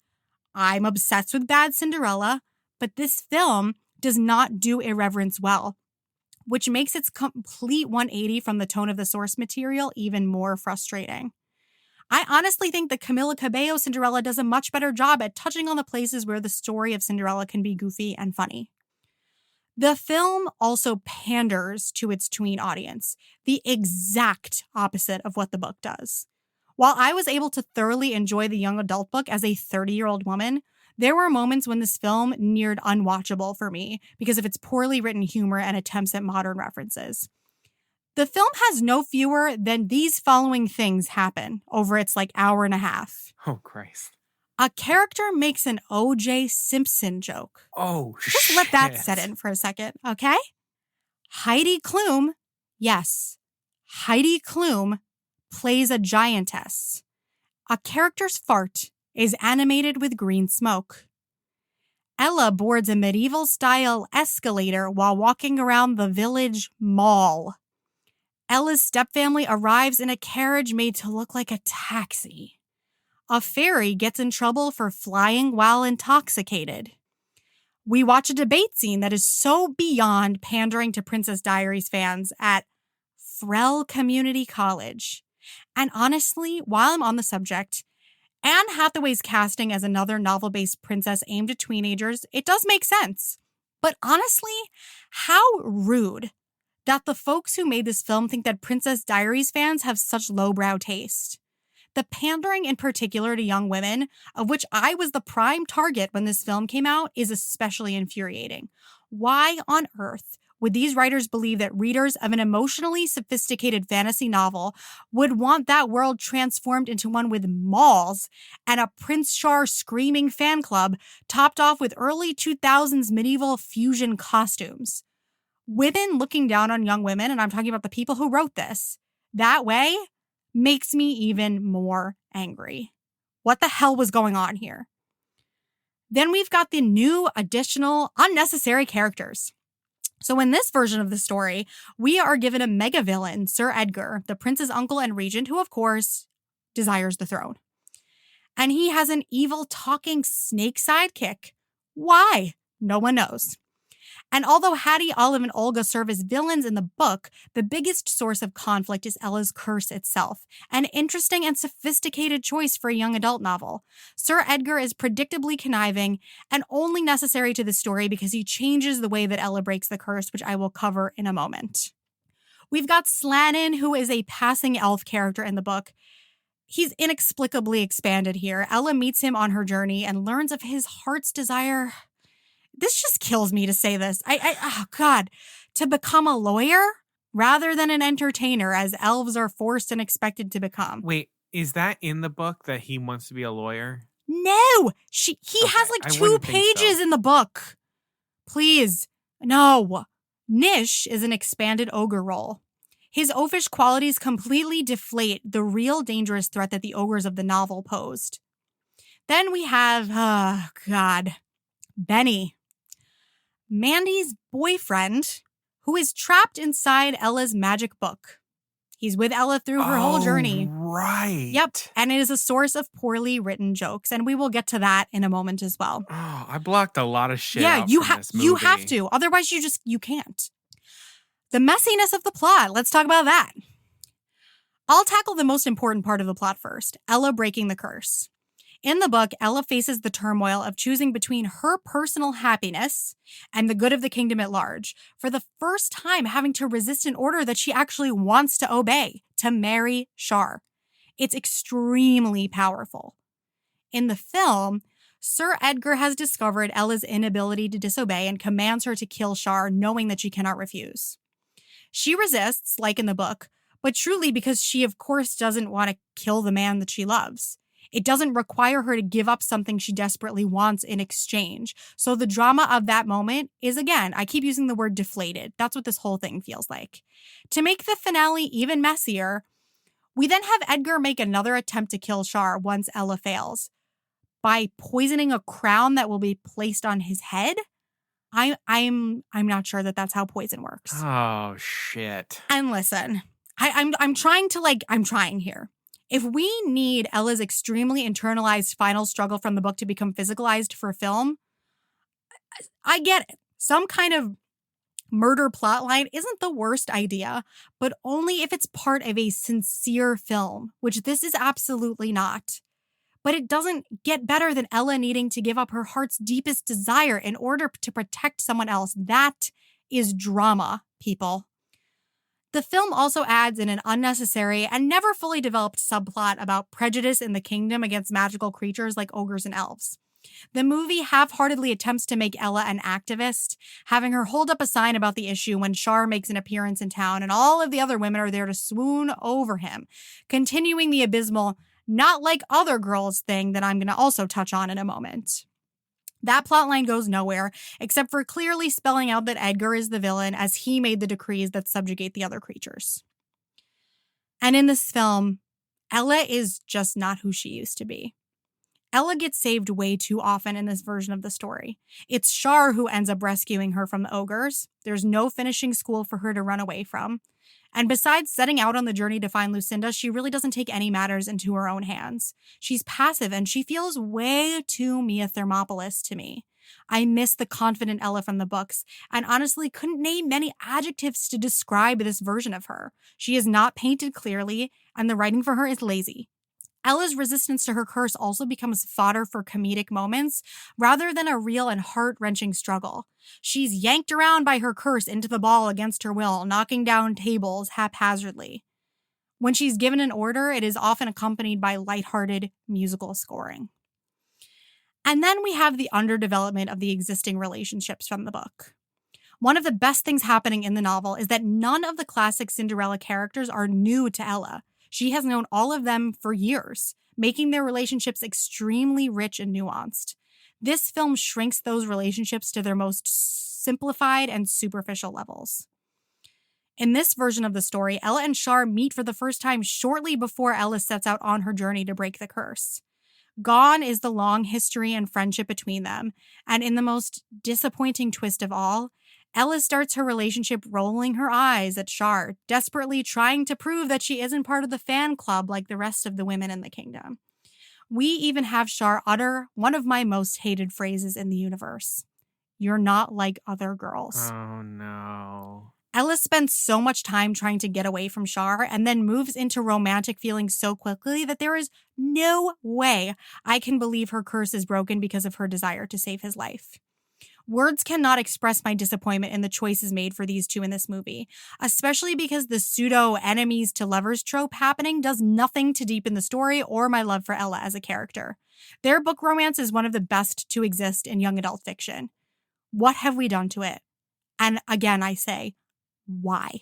I'm obsessed with Bad Cinderella, but this film does not do irreverence well, which makes its complete 180 from the tone of the source material even more frustrating. I honestly think that Camila Cabello Cinderella does a much better job at touching on the places where the story of Cinderella can be goofy and funny. The film also panders to its tween audience, the exact opposite of what the book does. While I was able to thoroughly enjoy the young adult book as a 30-year-old woman, there were moments when this film neared unwatchable for me because of its poorly written humor and attempts at modern references. The film has no fewer than these following things happen over its hour and a half. Oh, Christ. A character makes an O.J. Simpson joke. Oh, Just let that set in for a second, okay? Heidi Klum, yes, Heidi Klum plays a giantess. A character's fart is animated with green smoke. Ella boards a medieval-style escalator while walking around the village mall. Ella's stepfamily arrives in a carriage made to look like a taxi. A fairy gets in trouble for flying while intoxicated. We watch a debate scene that is so beyond pandering to Princess Diaries fans at Frel Community College. And honestly, while I'm on the subject, Anne Hathaway's casting as another novel-based princess aimed at teenagers, it does make sense. But honestly, how rude that the folks who made this film think that Princess Diaries fans have such lowbrow taste. The pandering in particular to young women, of which I was the prime target when this film came out, is especially infuriating. Why on earth would these writers believe that readers of an emotionally sophisticated fantasy novel would want that world transformed into one with malls and a Prince Char screaming fan club topped off with early 2000s medieval fusion costumes? Women looking down on young women, and I'm talking about the people who wrote this, that way makes me even more angry. What the hell was going on here? Then we've got the new, additional, unnecessary characters. So in this version of the story, we are given a mega villain, Sir Edgar, the prince's uncle and regent, who of course desires the throne. And he has an evil talking snake sidekick. Why? No one knows. And although Hattie, Olive, and Olga serve as villains in the book, the biggest source of conflict is Ella's curse itself, an interesting and sophisticated choice for a young adult novel. Sir Edgar is predictably conniving and only necessary to the story because he changes the way that Ella breaks the curse, which I will cover in a moment. We've got Slannon, who is a passing elf character in the book. He's inexplicably expanded here. Ella meets him on her journey and learns of his heart's desire. This just kills me to say this. Oh God, to become a lawyer rather than an entertainer, as elves are forced and expected to become. Wait, is that in the book that he wants to be a lawyer? No, he has like 2 pages in the book. Please, no. Nish is an expanded ogre role. His oafish qualities completely deflate the real dangerous threat that the ogres of the novel posed. Then we have, Benny. Mandy's boyfriend, who is trapped inside Ella's magic book. He's with Ella through her whole journey. Right. Yep. And it is a source of poorly written jokes. And we will get to that in a moment as well. Oh, I blocked a lot of shit out you from this movie. You have to. Otherwise, you can't. The messiness of the plot. Let's talk about that. I'll tackle the most important part of the plot first. Ella breaking the curse. In the book, Ella faces the turmoil of choosing between her personal happiness and the good of the kingdom at large, for the first time having to resist an order that she actually wants to obey, to marry Shar. It's extremely powerful. In the film, Sir Edgar has discovered Ella's inability to disobey and commands her to kill Shar, knowing that she cannot refuse. She resists, like in the book, but truly because she, of course, doesn't want to kill the man that she loves. It doesn't require her to give up something she desperately wants in exchange. So the drama of that moment is, again, I keep using the word deflated. That's what this whole thing feels like. To make the finale even messier, we then have Edgar make another attempt to kill Shar once Ella fails by poisoning a crown that will be placed on his head. I'm not sure that that's how poison works. Oh, shit. And listen, I'm trying here. If we need Ella's extremely internalized final struggle from the book to become physicalized for film, I get it. Some kind of murder plotline isn't the worst idea, but only if it's part of a sincere film, which this is absolutely not. But it doesn't get better than Ella needing to give up her heart's deepest desire in order to protect someone else. That is drama, people. The film also adds in an unnecessary and never fully developed subplot about prejudice in the kingdom against magical creatures like ogres and elves. The movie half-heartedly attempts to make Ella an activist, having her hold up a sign about the issue when Shar makes an appearance in town and all of the other women are there to swoon over him, continuing the abysmal, not like other girls thing that I'm going to also touch on in a moment. That plotline goes nowhere, except for clearly spelling out that Edgar is the villain as he made the decrees that subjugate the other creatures. And in this film, Ella is just not who she used to be. Ella gets saved way too often in this version of the story. It's Shar who ends up rescuing her from the ogres. There's no finishing school for her to run away from. And besides setting out on the journey to find Lucinda, she really doesn't take any matters into her own hands. She's passive and she feels way too Mia Thermopolis to me. I miss the confident Ella from the books and honestly couldn't name many adjectives to describe this version of her. She is not painted clearly and the writing for her is lazy. Ella's resistance to her curse also becomes fodder for comedic moments rather than a real and heart-wrenching struggle. She's yanked around by her curse into the ball against her will, knocking down tables haphazardly. When she's given an order, it is often accompanied by lighthearted musical scoring. And then we have the underdevelopment of the existing relationships from the book. One of the best things happening in the novel is that none of the classic Cinderella characters are new to Ella. She has known all of them for years, making their relationships extremely rich and nuanced. This film shrinks those relationships to their most simplified and superficial levels. In this version of the story, Ella and Shar meet for the first time shortly before Ella sets out on her journey to break the curse. Gone is the long history and friendship between them, and in the most disappointing twist of all, Ella starts her relationship rolling her eyes at Shar, desperately trying to prove that she isn't part of the fan club like the rest of the women in the kingdom. We even have Shar utter one of my most hated phrases in the universe. You're not like other girls. Oh, no. Ella spends so much time trying to get away from Char and then moves into romantic feelings so quickly that there is no way I can believe her curse is broken because of her desire to save his life. Words cannot express my disappointment in the choices made for these two in this movie, especially because the pseudo enemies to lovers trope happening does nothing to deepen the story or my love for Ella as a character. Their book romance is one of the best to exist in young adult fiction. What have we done to it? And again, I say, why?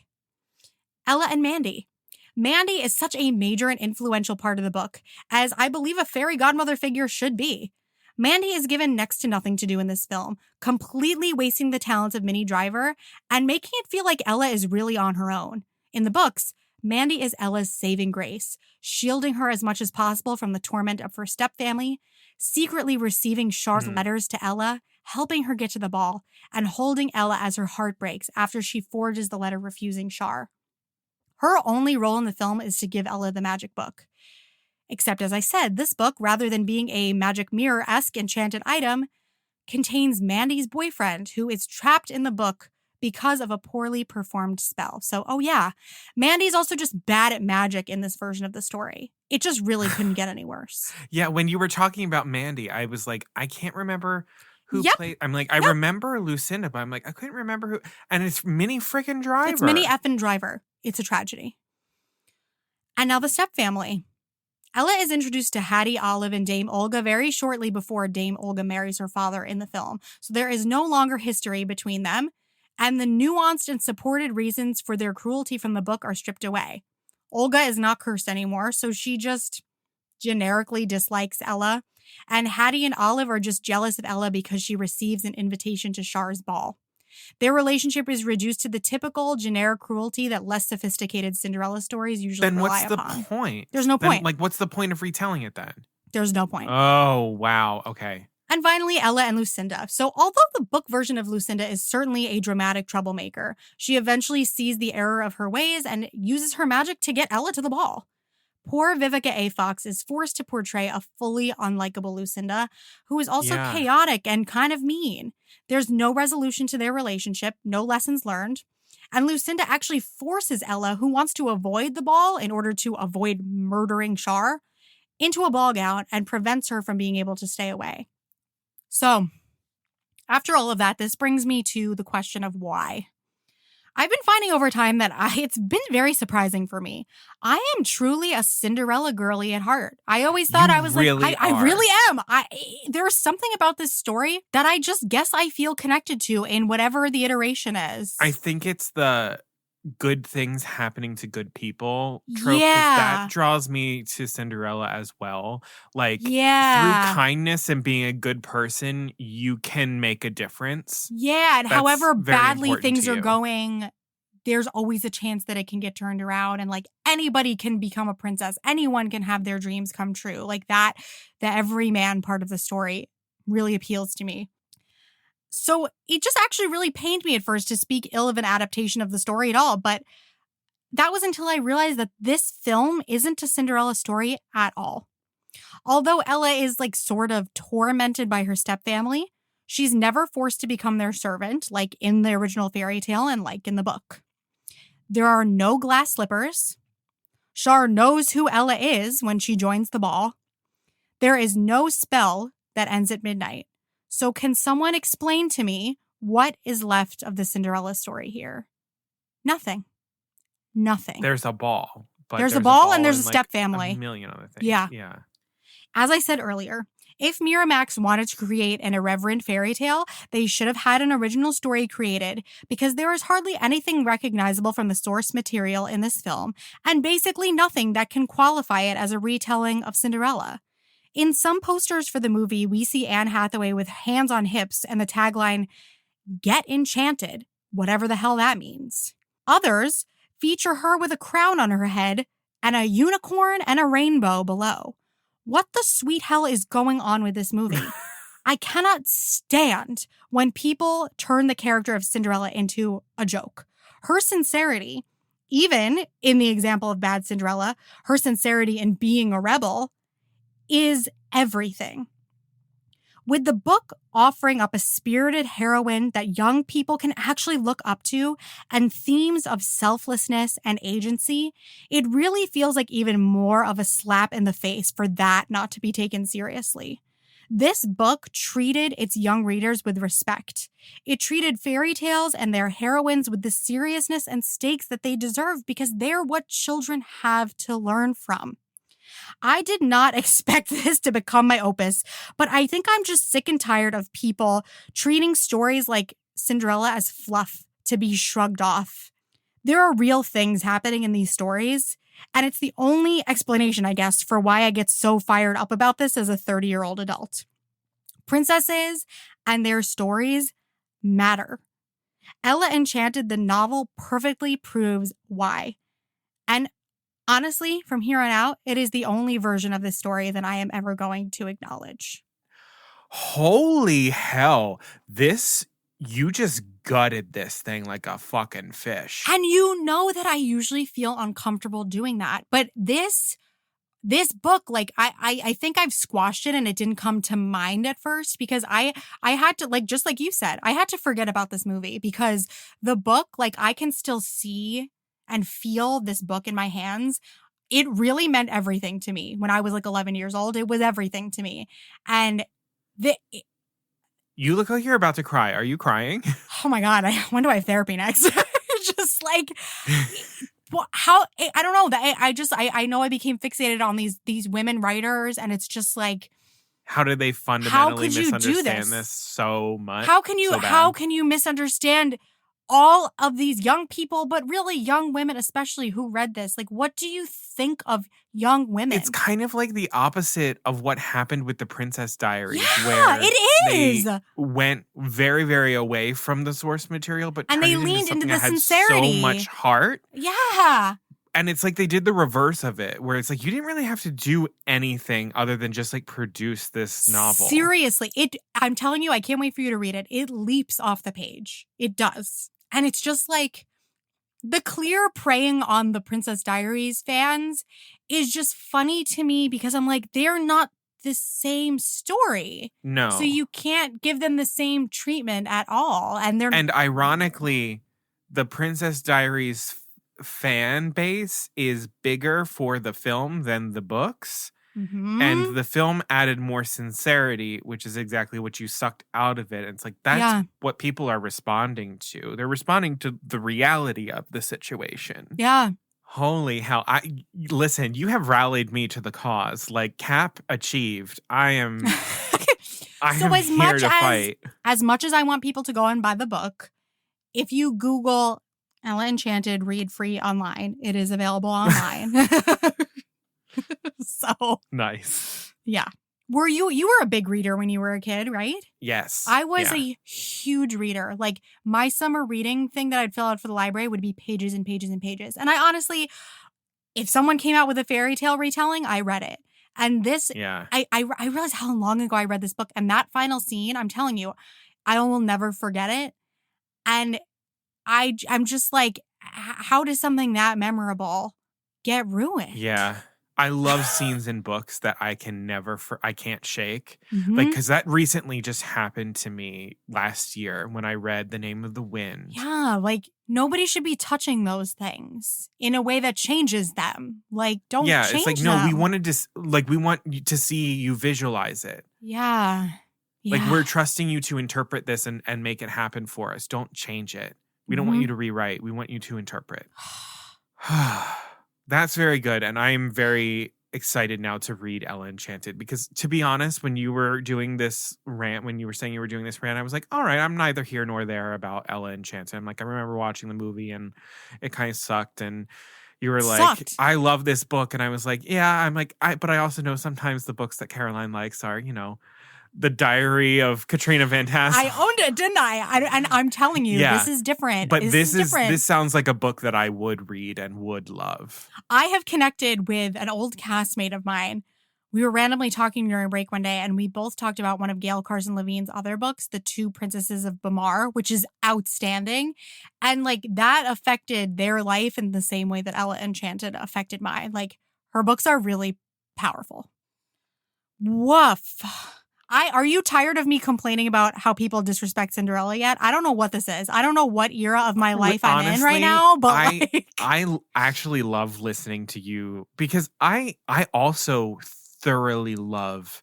Ella and Mandy. Mandy is such a major and influential part of the book, as I believe a fairy godmother figure should be. Mandy is given next to nothing to do in this film, completely wasting the talents of Minnie Driver and making it feel like Ella is really on her own. In the books, Mandy is Ella's saving grace, shielding her as much as possible from the torment of her stepfamily, secretly receiving Char's letters to Ella, helping her get to the ball, and holding Ella as her heart breaks after she forges the letter refusing Char. Her only role in the film is to give Ella the magic book. Except, as I said, this book, rather than being a magic mirror-esque enchanted item, contains Mandy's boyfriend, who is trapped in the book because of a poorly performed spell. So, oh yeah, Mandy's also just bad at magic in this version of the story. It just really couldn't get any worse. Yeah, when you were talking about Mandy, I was like, I can't remember who played. I'm like, I remember Lucinda, but I'm like, I couldn't remember who. And it's Minnie freaking Driver. It's Minnie effing Driver. It's a tragedy. And now the stepfamily. Ella is introduced to Hattie, Olive, and Dame Olga very shortly before Dame Olga marries her father in the film. So there is no longer history between them, and the nuanced and supported reasons for their cruelty from the book are stripped away. Olga is not cursed anymore, so she just generically dislikes Ella, and Hattie and Olive are just jealous of Ella because she receives an invitation to Char's ball. Their relationship is reduced to the typical generic cruelty that less sophisticated Cinderella stories usually rely upon. Then what's the point? There's no point. Like, what's the point of retelling it then? There's no point. Oh, wow. Okay. And finally, Ella and Lucinda. So although the book version of Lucinda is certainly a dramatic troublemaker, she eventually sees the error of her ways and uses her magic to get Ella to the ball. Poor Vivica A. Fox is forced to portray a fully unlikable Lucinda, who is also chaotic and kind of mean. There's no resolution to their relationship, no lessons learned. And Lucinda actually forces Ella, who wants to avoid the ball in order to avoid murdering Char, into a ball gown and prevents her from being able to stay away. So, after all of that, this brings me to the question of why. I've been finding over time that it's been very surprising for me. I am truly a Cinderella girly at heart. I always thought I really am. There's something about this story that I just guess I feel connected to in whatever the iteration is. I think it's the good things happening to good people trope. Yeah. That draws me to Cinderella as well. Like, through kindness and being a good person, you can make a difference. Yeah, and however badly things are going, there's always a chance that it can get turned around, and like anybody can become a princess. Anyone can have their dreams come true. Like that, the everyman part of the story really appeals to me. So it just actually really pained me at first to speak ill of an adaptation of the story at all, but that was until I realized that this film isn't a Cinderella story at all. Although Ella is like sort of tormented by her stepfamily, she's never forced to become their servant, like in the original fairy tale and like in the book. There are no glass slippers. Char knows who Ella is when she joins the ball. There is no spell that ends at midnight. So can someone explain to me what is left of the Cinderella story here? Nothing. Nothing. There's a ball. But there's a ball and there's a stepfamily. A million other things. Yeah. Yeah. As I said earlier, if Miramax wanted to create an irreverent fairy tale, they should have had an original story created because there is hardly anything recognizable from the source material in this film and basically nothing that can qualify it as a retelling of Cinderella. In some posters for the movie, we see Anne Hathaway with hands on hips and the tagline, "Get Enchanted," whatever the hell that means. Others feature her with a crown on her head and a unicorn and a rainbow below. What the sweet hell is going on with this movie? I cannot stand when people turn the character of Cinderella into a joke. Her sincerity, even in the example of Bad Cinderella, her sincerity in being a rebel, is everything. With the book offering up a spirited heroine that young people can actually look up to and themes of selflessness and agency, it really feels like even more of a slap in the face for that not to be taken seriously. This book treated its young readers with respect. It treated fairy tales and their heroines with the seriousness and stakes that they deserve because they're what children have to learn from. I did not expect this to become my opus, but I think I'm just sick and tired of people treating stories like Cinderella as fluff to be shrugged off. There are real things happening in these stories, and it's the only explanation, I guess, for why I get so fired up about this as a 30-year-old adult. Princesses and their stories matter. Ella Enchanted, the novel, perfectly proves why. And honestly, from here on out, it is the only version of this story that I am ever going to acknowledge. Holy hell. You just gutted this thing like a fucking fish. And you know that I usually feel uncomfortable doing that. But this book, like, I think I've squashed it and it didn't come to mind at first because I had to, like, just like you said, I had to forget about this movie because the book, like, I can still see and feel this book in my hands. It really meant everything to me when I was like 11 years old. It was everything to me. And you look like you're about to cry. Are you crying? Oh my God. When do I have therapy next? Just like, how, I don't know. I know I became fixated on these women writers and it's just like, how did they fundamentally misunderstand this so much? How can you misunderstand all of these young people, but really young women especially who read this? Like, what do you think of young women? It's kind of like the opposite of what happened with the Princess Diaries. Yeah, where it is. They went very, very away from the source material, but and they leaned into the sincerity. So much heart. Yeah. And it's like they did the reverse of it, where it's like you didn't really have to do anything other than just like produce this novel. Seriously, I'm telling you, I can't wait for you to read it. It leaps off the page. It does. And it's just like the clear preying on the Princess Diaries fans is just funny to me because I'm like, they're not the same story. No. So you can't give them the same treatment at all. And ironically, the Princess Diaries fan base is bigger for the film than the books. Mm-hmm. And the film added more sincerity, which is exactly what you sucked out of it. It's like, that's what people are responding to. They're responding to the reality of the situation. Yeah. Holy hell. Listen, you have rallied me to the cause. Like, Cap achieved. I am here to fight. As much as I want people to go and buy the book, if you Google Ella Enchanted read free online, it is available online. So nice. Yeah. You were a big reader when you were a kid, right? Yes. I was a huge reader. Like, my summer reading thing that I'd fill out for the library would be pages and pages and pages. And I honestly, if someone came out with a fairy tale retelling, I read it. And this, I realized how long ago I read this book. And that final scene, I'm telling you, I will never forget it. And I'm just like, how does something that memorable get ruined? Yeah. I love scenes in books that I can't shake. Mm-hmm. Like, because that recently just happened to me last year when I read The Name of the Wind. Yeah, like, nobody should be touching those things in a way that changes them. Like, don't change them. Yeah, it's like, no, we want you to see you visualize it. Yeah. Like, we're trusting you to interpret this and make it happen for us. Don't change it. We don't want you to rewrite. We want you to interpret. That's very good. And I'm very excited now to read Ella Enchanted because, to be honest, when you were doing this rant, when you were saying you were doing this rant, I was like, all right, I'm neither here nor there about Ella Enchanted. I'm like, I remember watching the movie and it kind of sucked. And you were like, I love this book. And I was like, yeah, I'm like, but I also know sometimes the books that Caroline likes are, The Diary of Katrina Van Tassel. I owned it, didn't I? And I'm telling you, this is different. But this sounds like a book that I would read and would love. I have connected with an old castmate of mine. We were randomly talking during a break one day, and we both talked about one of Gail Carson Levine's other books, The Two Princesses of Bamar, which is outstanding. And like, that affected their life in the same way that Ella Enchanted affected mine. Like, her books are really powerful. Woof. Are you tired of me complaining about how people disrespect Cinderella yet? I don't know what this is. I don't know what era of my life I'm in right now, but I actually love listening to you because I also thoroughly love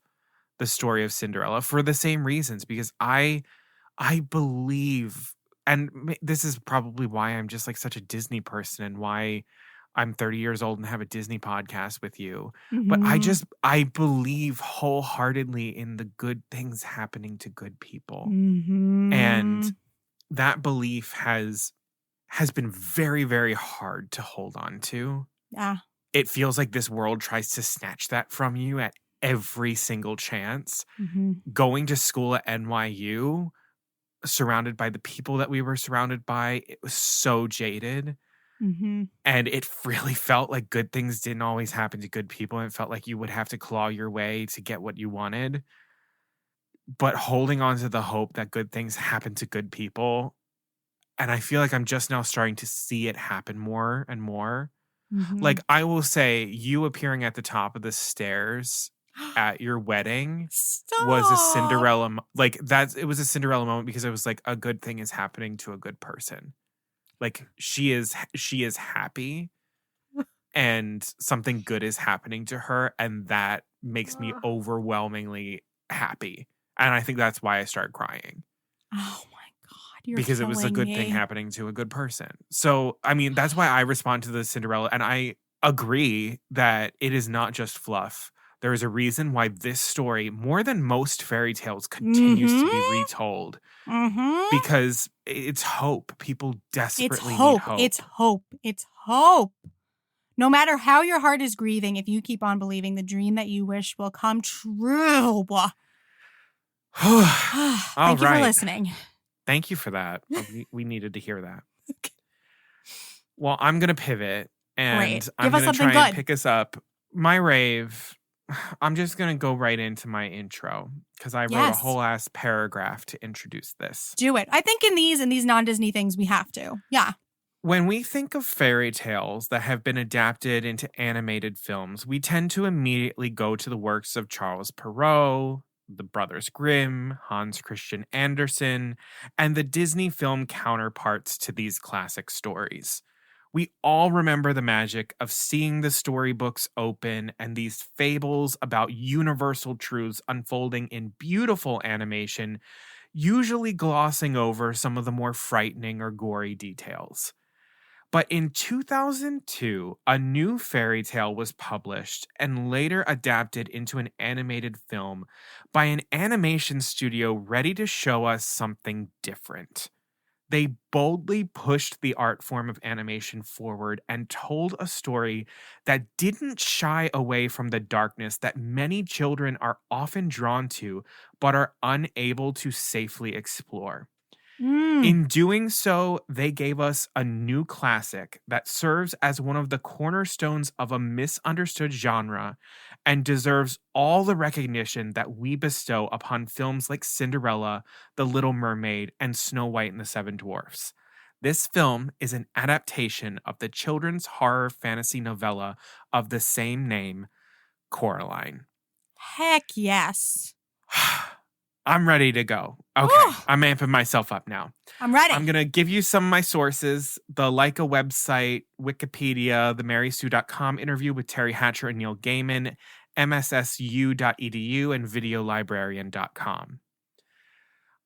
the story of Cinderella for the same reasons, because I believe, and this is probably why I'm just like such a Disney person and why I'm 30 years old and have a Disney podcast with you. But I believe wholeheartedly in the good things happening to good people. And that belief has been very, very hard to hold on to. Yeah. It feels like this world tries to snatch that from you at every single chance. Going to school at NYU, surrounded by the people that we were surrounded by, it was so jaded. And it really felt like good things didn't always happen to good people. And it felt like you would have to claw your way to get what you wanted. But holding on to the hope that good things happen to good people. And I feel like I'm just now starting to see it happen more and more. Like, I will say, you appearing at the top of the stairs at your wedding was a Cinderella. It was a Cinderella moment, because it was like a good thing is happening to a good person. Like, she is happy and something good is happening to her. And that makes me overwhelmingly happy. And I think that's why I started crying. Oh my God. You're because it was a good thing happening to a good person. So, I mean, that's why I respond to the Cinderella. And I agree that it is not just fluff. There is a reason why this story, more than most fairy tales, continues to be retold. Because it's hope. People desperately need hope. It's hope. It's hope. No matter how your heart is grieving, if you keep on believing, the dream that you wish will come true. Thank you for listening. Thank you for that. We needed to hear that. Well, I'm going to pivot, and I'm going to try and pick us up. My rave, I'm just going to go right into my intro, because I wrote a whole ass paragraph to introduce this. Do it. I think in these non-Disney things, we have to. Yeah. When we think of fairy tales that have been adapted into animated films, we tend to immediately go to the works of Charles Perrault, the Brothers Grimm, Hans Christian Andersen, and the Disney film counterparts to these classic stories. We all remember the magic of seeing the storybooks open and these fables about universal truths unfolding in beautiful animation, usually glossing over some of the more frightening or gory details. But in 2002, a new fairy tale was published and later adapted into an animated film by an animation studio ready to show us something different. They boldly pushed the art form of animation forward and told a story that didn't shy away from the darkness that many children are often drawn to, but are unable to safely explore. In doing so, they gave us a new classic that serves as one of the cornerstones of a misunderstood genre and deserves all the recognition that we bestow upon films like Cinderella, The Little Mermaid, and Snow White and the Seven Dwarfs. This film is an adaptation of the children's horror fantasy novella of the same name, Coraline. Heck yes. I'm ready to go. Okay, I'm amping myself up now. I'm ready. I'm going to give you some of my sources: the Leica website, Wikipedia, the marysue.com interview with Terry Hatcher and Neil Gaiman, mssu.edu, and videolibrarian.com.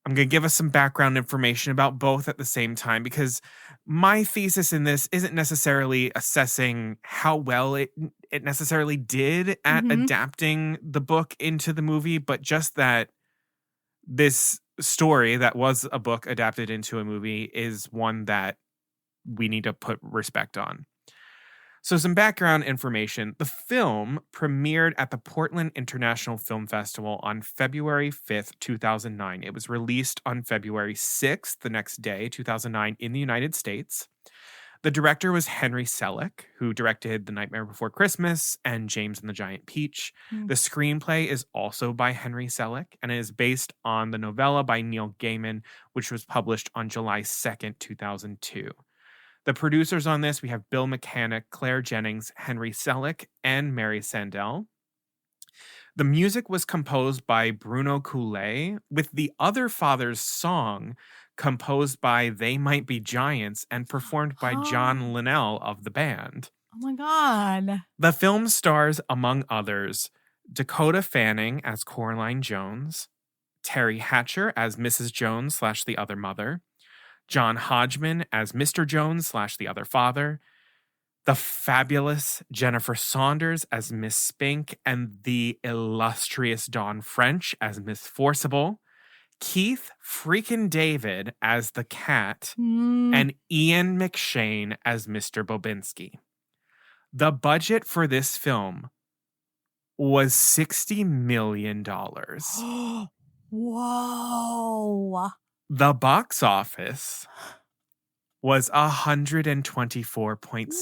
I'm going to give us some background information about both at the same time, because my thesis in this isn't necessarily assessing how well it necessarily did at adapting the book into the movie, but just that this story that was a book adapted into a movie is one that we need to put respect on. So some background information. The film premiered at the Portland International Film Festival on February 5th, 2009. It was released on February 6th, the next day, 2009, in the United States. The director was Henry Selick, who directed The Nightmare Before Christmas and James and the Giant Peach. The screenplay is also by Henry Selick and is based on the novella by Neil Gaiman, which was published on July 2nd, 2002. The producers on this, we have Bill Mechanic, Claire Jennings, Henry Selick, and Mary Sandel. The music was composed by Bruno Coulet, with the other father's song composed by They Might Be Giants and performed by John Linnell of the band. Oh my God. The film stars, among others, Dakota Fanning as Coraline Jones, Terry Hatcher as Mrs. Jones / the other mother, John Hodgman as Mr. Jones / the other father, the fabulous Jennifer Saunders as Miss Spink, and the illustrious Dawn French as Miss Forcible, Keith freaking David as the cat, and Ian McShane as Mr. Bobinski. The budget for this film was $60 million. Whoa. The box office was $124.6 million.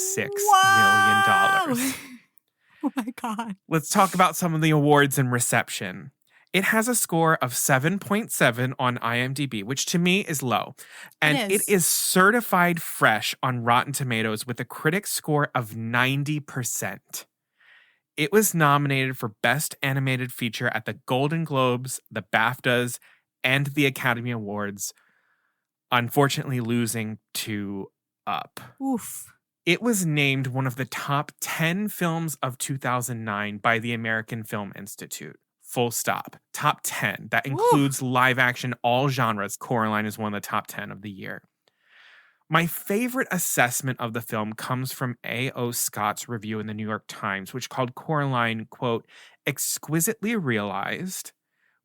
Oh my God. Let's talk about some of the awards and reception. It has a score of 7.7 on IMDb, which to me is low. And it is certified fresh on Rotten Tomatoes with a critic score of 90%. It was nominated for Best Animated Feature at the Golden Globes, the BAFTAs, and the Academy Awards, unfortunately losing to Up. Oof. It was named one of the top 10 films of 2009 by the American Film Institute. Full stop. Top 10. That includes live action, all genres. Coraline is one of the top 10 of the year. My favorite assessment of the film comes from A.O. Scott's review in the New York Times, which called Coraline, quote, exquisitely realized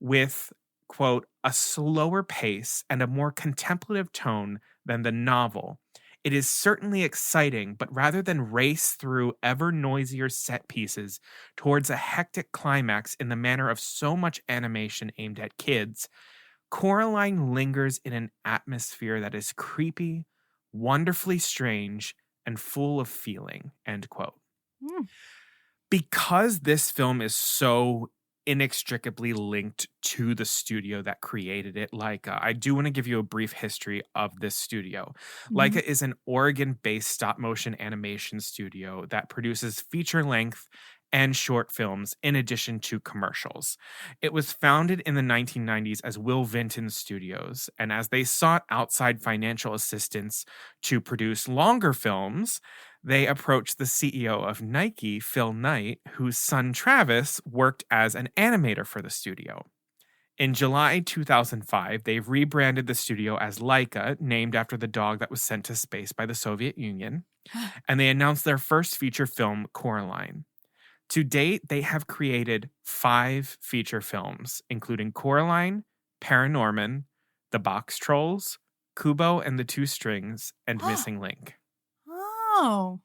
with, quote, a slower pace and a more contemplative tone than the novel. It is certainly exciting, but rather than race through ever noisier set pieces towards a hectic climax in the manner of so much animation aimed at kids, Coraline lingers in an atmosphere that is creepy, wonderfully strange, and full of feeling, end quote. Because this film is so inextricably linked to the studio that created it, Laika, I do want to give you a brief history of this studio. Laika is an Oregon-based stop-motion animation studio that produces feature-length and short films in addition to commercials. It was founded in the 1990s as Will Vinton Studios, and as they sought outside financial assistance to produce longer films, they approached the CEO of Nike, Phil Knight, whose son Travis worked as an animator for the studio. In July 2005, they rebranded the studio as Laika, named after the dog that was sent to space by the Soviet Union, and they announced their first feature film, Coraline. To date, they have created 5 feature films, including Coraline, Paranorman, The Box Trolls, Kubo and the Two Strings, and Missing Link. Oh.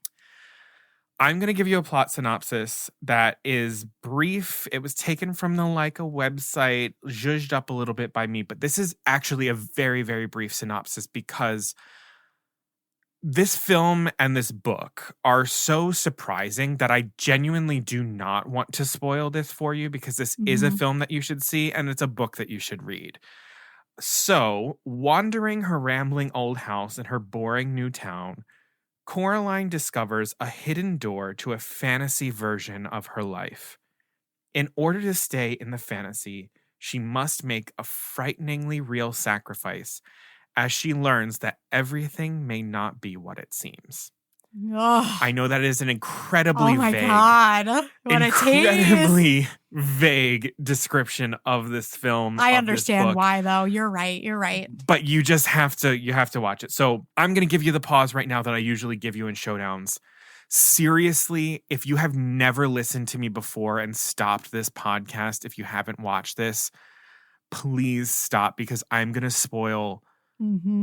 I'm going to give you a plot synopsis that is brief. It was taken from the Laika website, zhuzhed up a little bit by me, but this is actually a very, very brief synopsis because this film and this book are so surprising that I genuinely do not want to spoil this for you because this is a film that you should see and it's a book that you should read. So, wandering her rambling old house in her boring new town, Coraline discovers a hidden door to a fantasy version of her life. In order to stay in the fantasy, she must make a frighteningly real sacrifice as she learns that everything may not be what it seems. Ugh. I know that is an incredibly vague description of this film. I understand why, though. You're right. But you just have to watch it. So I'm going to give you the pause right now that I usually give you in showdowns. Seriously, if you have never listened to me before and stopped this podcast, if you haven't watched this, please stop because I'm going to spoil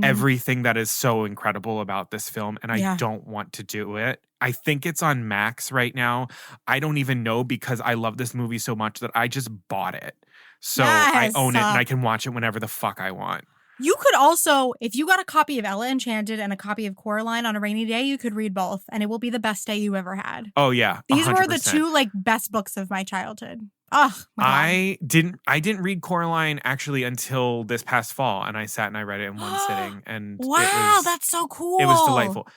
everything that is so incredible about this film, and I don't want to do it. I think it's on Max right now. I don't even know because I love this movie so much that I just bought it. So I own it and I can watch it whenever the fuck I want. You could also, if you got a copy of Ella Enchanted and a copy of Coraline on a rainy day, you could read both, and it will be the best day you ever had. Oh, yeah. 100%. These were the 2 best books of my childhood. Oh, my God. I didn't read Coraline actually until this past fall, and I sat and I read it in one sitting. And wow, that's so cool. It was delightful.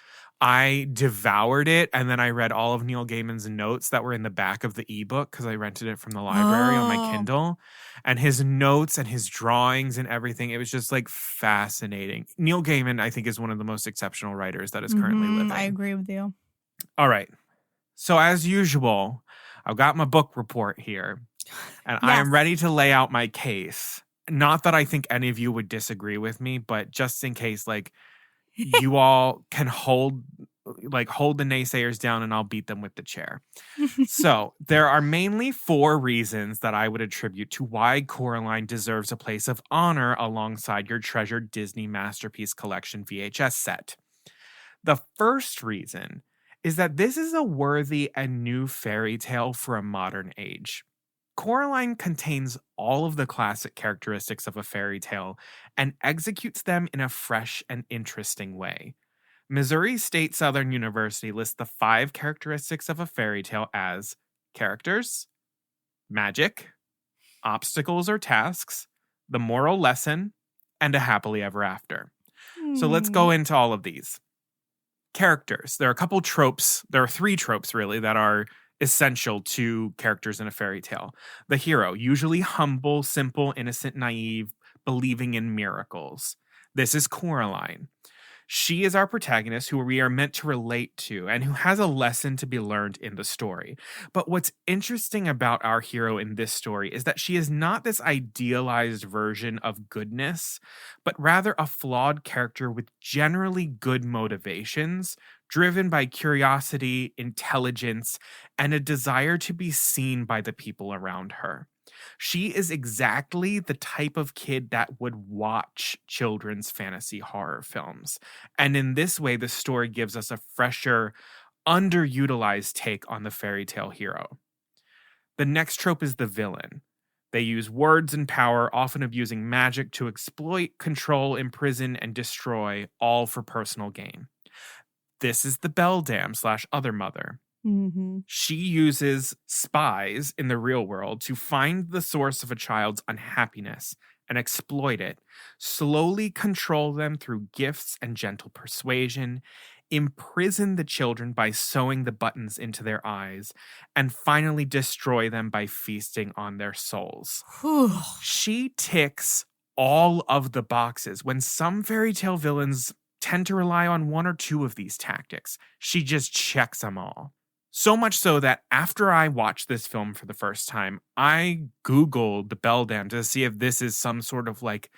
I devoured it, and then I read all of Neil Gaiman's notes that were in the back of the ebook because I rented it from the library on my Kindle. And his notes and his drawings and everything, it was just like fascinating. Neil Gaiman, I think, is one of the most exceptional writers that is currently living. I agree with you. All right. So as usual, I've got my book report here, and I am ready to lay out my case. Not that I think any of you would disagree with me, but just in case, like, you all can hold the naysayers down and I'll beat them with the chair. So there are mainly 4 reasons that I would attribute to why Coraline deserves a place of honor alongside your treasured Disney Masterpiece Collection VHS set. The first reason is that this is a worthy and new fairy tale for a modern age. Coraline contains all of the classic characteristics of a fairy tale and executes them in a fresh and interesting way. Missouri State Southern University lists the 5 characteristics of a fairy tale as characters, magic, obstacles or tasks, the moral lesson, and a happily ever after. So let's go into all of these. Characters. There are a couple tropes. There are 3 tropes, really, that are essential to characters in a fairy tale. The hero, usually humble, simple, innocent, naive, believing in miracles. This is Coraline. She is our protagonist who we are meant to relate to and who has a lesson to be learned in the story. But what's interesting about our hero in this story is that she is not this idealized version of goodness, but rather a flawed character with generally good motivations, driven by curiosity, intelligence, and a desire to be seen by the people around her. She is exactly the type of kid that would watch children's fantasy horror films. And in this way, the story gives us a fresher, underutilized take on the fairy tale hero. The next trope is the villain. They use words and power, often abusing magic to exploit, control, imprison, and destroy, all for personal gain. This is the beldam / other mother. Mm-hmm. She uses spies in the real world to find the source of a child's unhappiness and exploit it, slowly control them through gifts and gentle persuasion, imprison the children by sewing the buttons into their eyes, and finally destroy them by feasting on their souls. She ticks all of the boxes. When some fairy tale villains tend to rely on 1 or 2 of these tactics, she just checks them all. So much so that after I watched this film for the first time, I Googled the beldam to see if this is some sort of like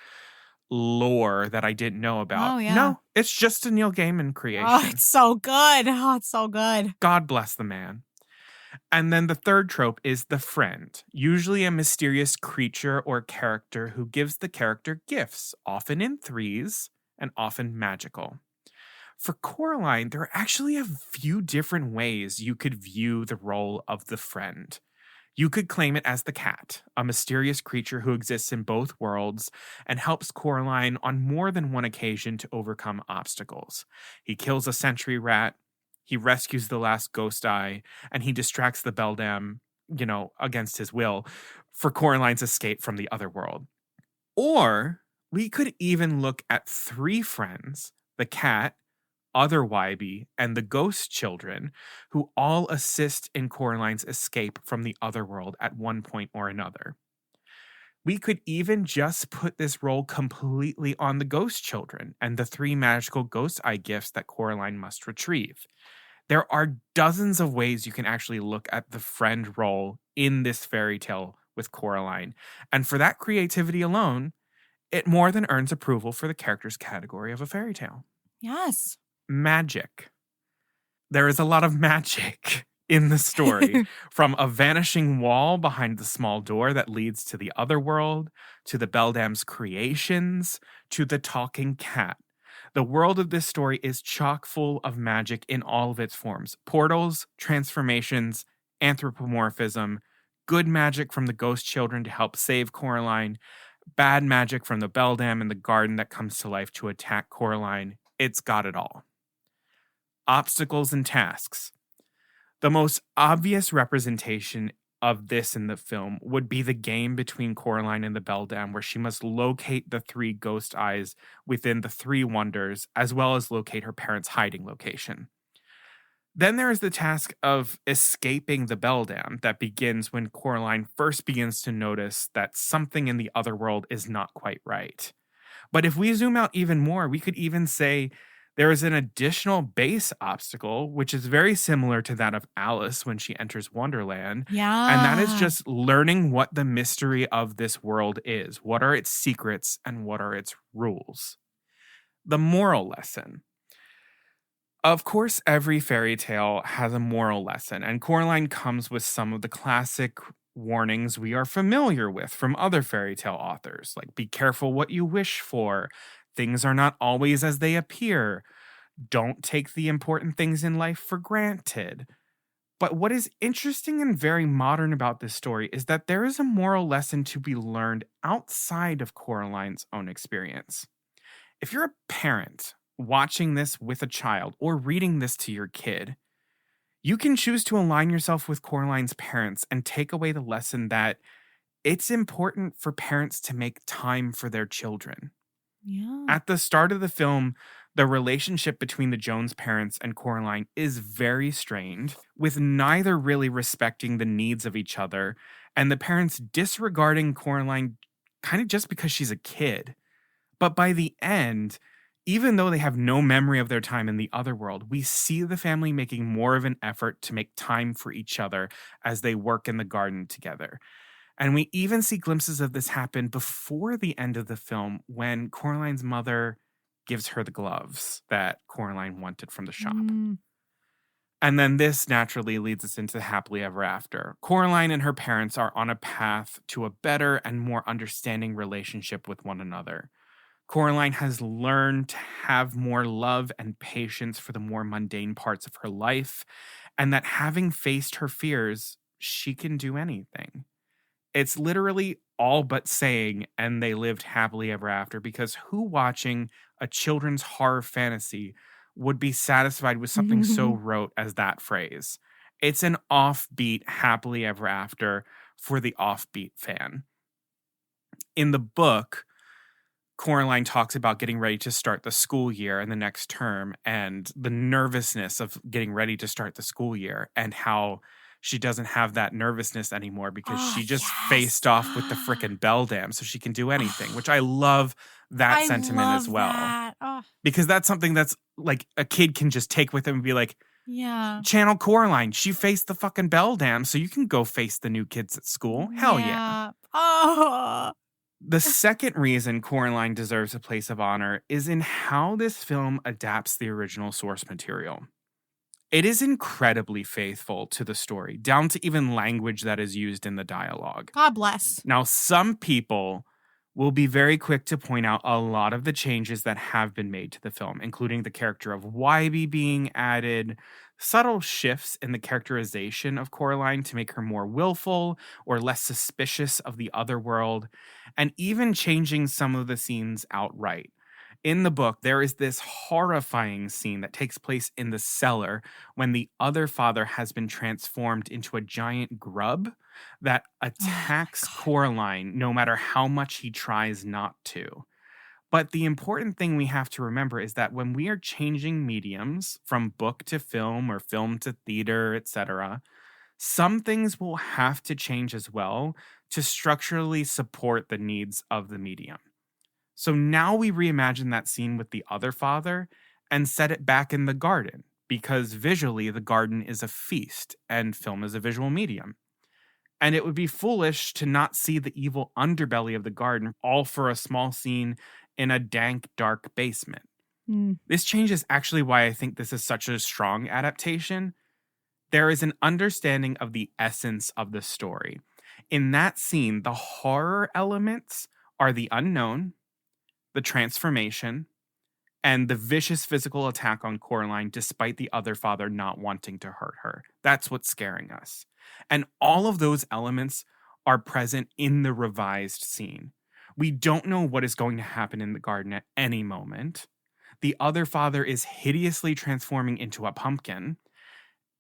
lore that I didn't know about. Oh, yeah. No, it's just a Neil Gaiman creation. Oh, it's so good. Oh, it's so good. God bless the man. And then the third trope is the friend, usually a mysterious creature or character who gives the character gifts, often in 3s and often magical. For Coraline, there are actually a few different ways you could view the role of the friend. You could claim it as the cat, a mysterious creature who exists in both worlds and helps Coraline on more than one occasion to overcome obstacles. He kills a sentry rat, he rescues the last ghost eye, and he distracts the beldam, against his will, for Coraline's escape from the other world. Or we could even look at 3 friends, the cat, other Wybie, and the ghost children, who all assist in Coraline's escape from the other world at one point or another. We could even just put this role completely on the ghost children and the 3 magical ghost eye gifts that Coraline must retrieve. There are dozens of ways you can actually look at the friend role in this fairy tale with Coraline, and for that creativity alone, it more than earns approval for the characters category of a fairy tale. Yes. Magic. There is a lot of magic in the story, from a vanishing wall behind the small door that leads to the other world, to the beldam's creations, to the talking cat. The world of this story is chock full of magic in all of its forms. Portals, transformations, anthropomorphism, good magic from the ghost children to help save Coraline, bad magic from the beldam in the garden that comes to life to attack Coraline. It's got it all. Obstacles and tasks. The most obvious representation of this in the film would be the game between Coraline and the Beldam, where she must locate the 3 ghost eyes within the 3 wonders, as well as locate her parents' hiding location. Then there is the task of escaping the Beldam that begins when Coraline first begins to notice that something in the other world is not quite right. But if we zoom out even more, we could even say there is an additional base obstacle, which is very similar to that of Alice when she enters Wonderland. Yeah. And that is just learning what the mystery of this world is. What are its secrets and what are its rules? The moral lesson. Of course, every fairy tale has a moral lesson, and Coraline comes with some of the classic warnings we are familiar with from other fairy tale authors, like be careful what you wish for, things are not always as they appear, don't take the important things in life for granted. But what is interesting and very modern about this story is that there is a moral lesson to be learned outside of Coraline's own experience. If you're a parent watching this with a child or reading this to your kid, you can choose to align yourself with Coraline's parents and take away the lesson that it's important for parents to make time for their children. Yeah. At the start of the film, the relationship between the Jones parents and Coraline is very strained, with neither really respecting the needs of each other, and the parents disregarding Coraline kind of just because she's a kid. But by the end, even though they have no memory of their time in the other world, we see the family making more of an effort to make time for each other as they work in the garden together. And we even see glimpses of this happen before the end of the film when Coraline's mother gives her the gloves that Coraline wanted from the shop. And then this naturally leads us into happily ever after. Coraline and her parents are on a path to a better and more understanding relationship with one another. Coraline has learned to have more love and patience for the more mundane parts of her life, and that having faced her fears, she can do anything. It's literally all but saying, and they lived happily ever after, because who watching a children's horror fantasy would be satisfied with something so rote as that phrase? It's an offbeat happily ever after for the offbeat fan. In the book, Coraline talks about getting ready to start the school year and the next term and the nervousness of getting ready to start the school year and how she doesn't have that nervousness anymore because she just faced off with the frickin' Beldam so she can do anything, which I love that sentiment as well. Because that's something that's like a kid can just take with them and be like, yeah, channel Coraline. She faced the fucking Beldam, so you can go face the new kids at school. Hell yeah. Oh. The second reason Coraline deserves a place of honor is in how this film adapts the original source material. It is incredibly faithful to the story, down to even language that is used in the dialogue. God bless. Now, some people will be very quick to point out a lot of the changes that have been made to the film, including the character of Wybie being added, subtle shifts in the characterization of Coraline to make her more willful or less suspicious of the other world, and even changing some of the scenes outright. In the book, there is this horrifying scene that takes place in the cellar when the other father has been transformed into a giant grub that attacks Coraline no matter how much he tries not to. But the important thing we have to remember is that when we are changing mediums from book to film or film to theater, etc., some things will have to change as well to structurally support the needs of the medium. So now we reimagine that scene with the other father and set it back in the garden because visually the garden is a feast and film is a visual medium. And it would be foolish to not see the evil underbelly of the garden all for a small scene in a dank, dark basement. This change is actually why I think this is such a strong adaptation. There is an understanding of the essence of the story. In that scene, the horror elements are the unknown, the transformation, and the vicious physical attack on Coraline despite the other father not wanting to hurt her. That's what's scaring us. And all of those elements are present in the revised scene. We don't know what is going to happen in the garden at any moment. The other father is hideously transforming into a pumpkin.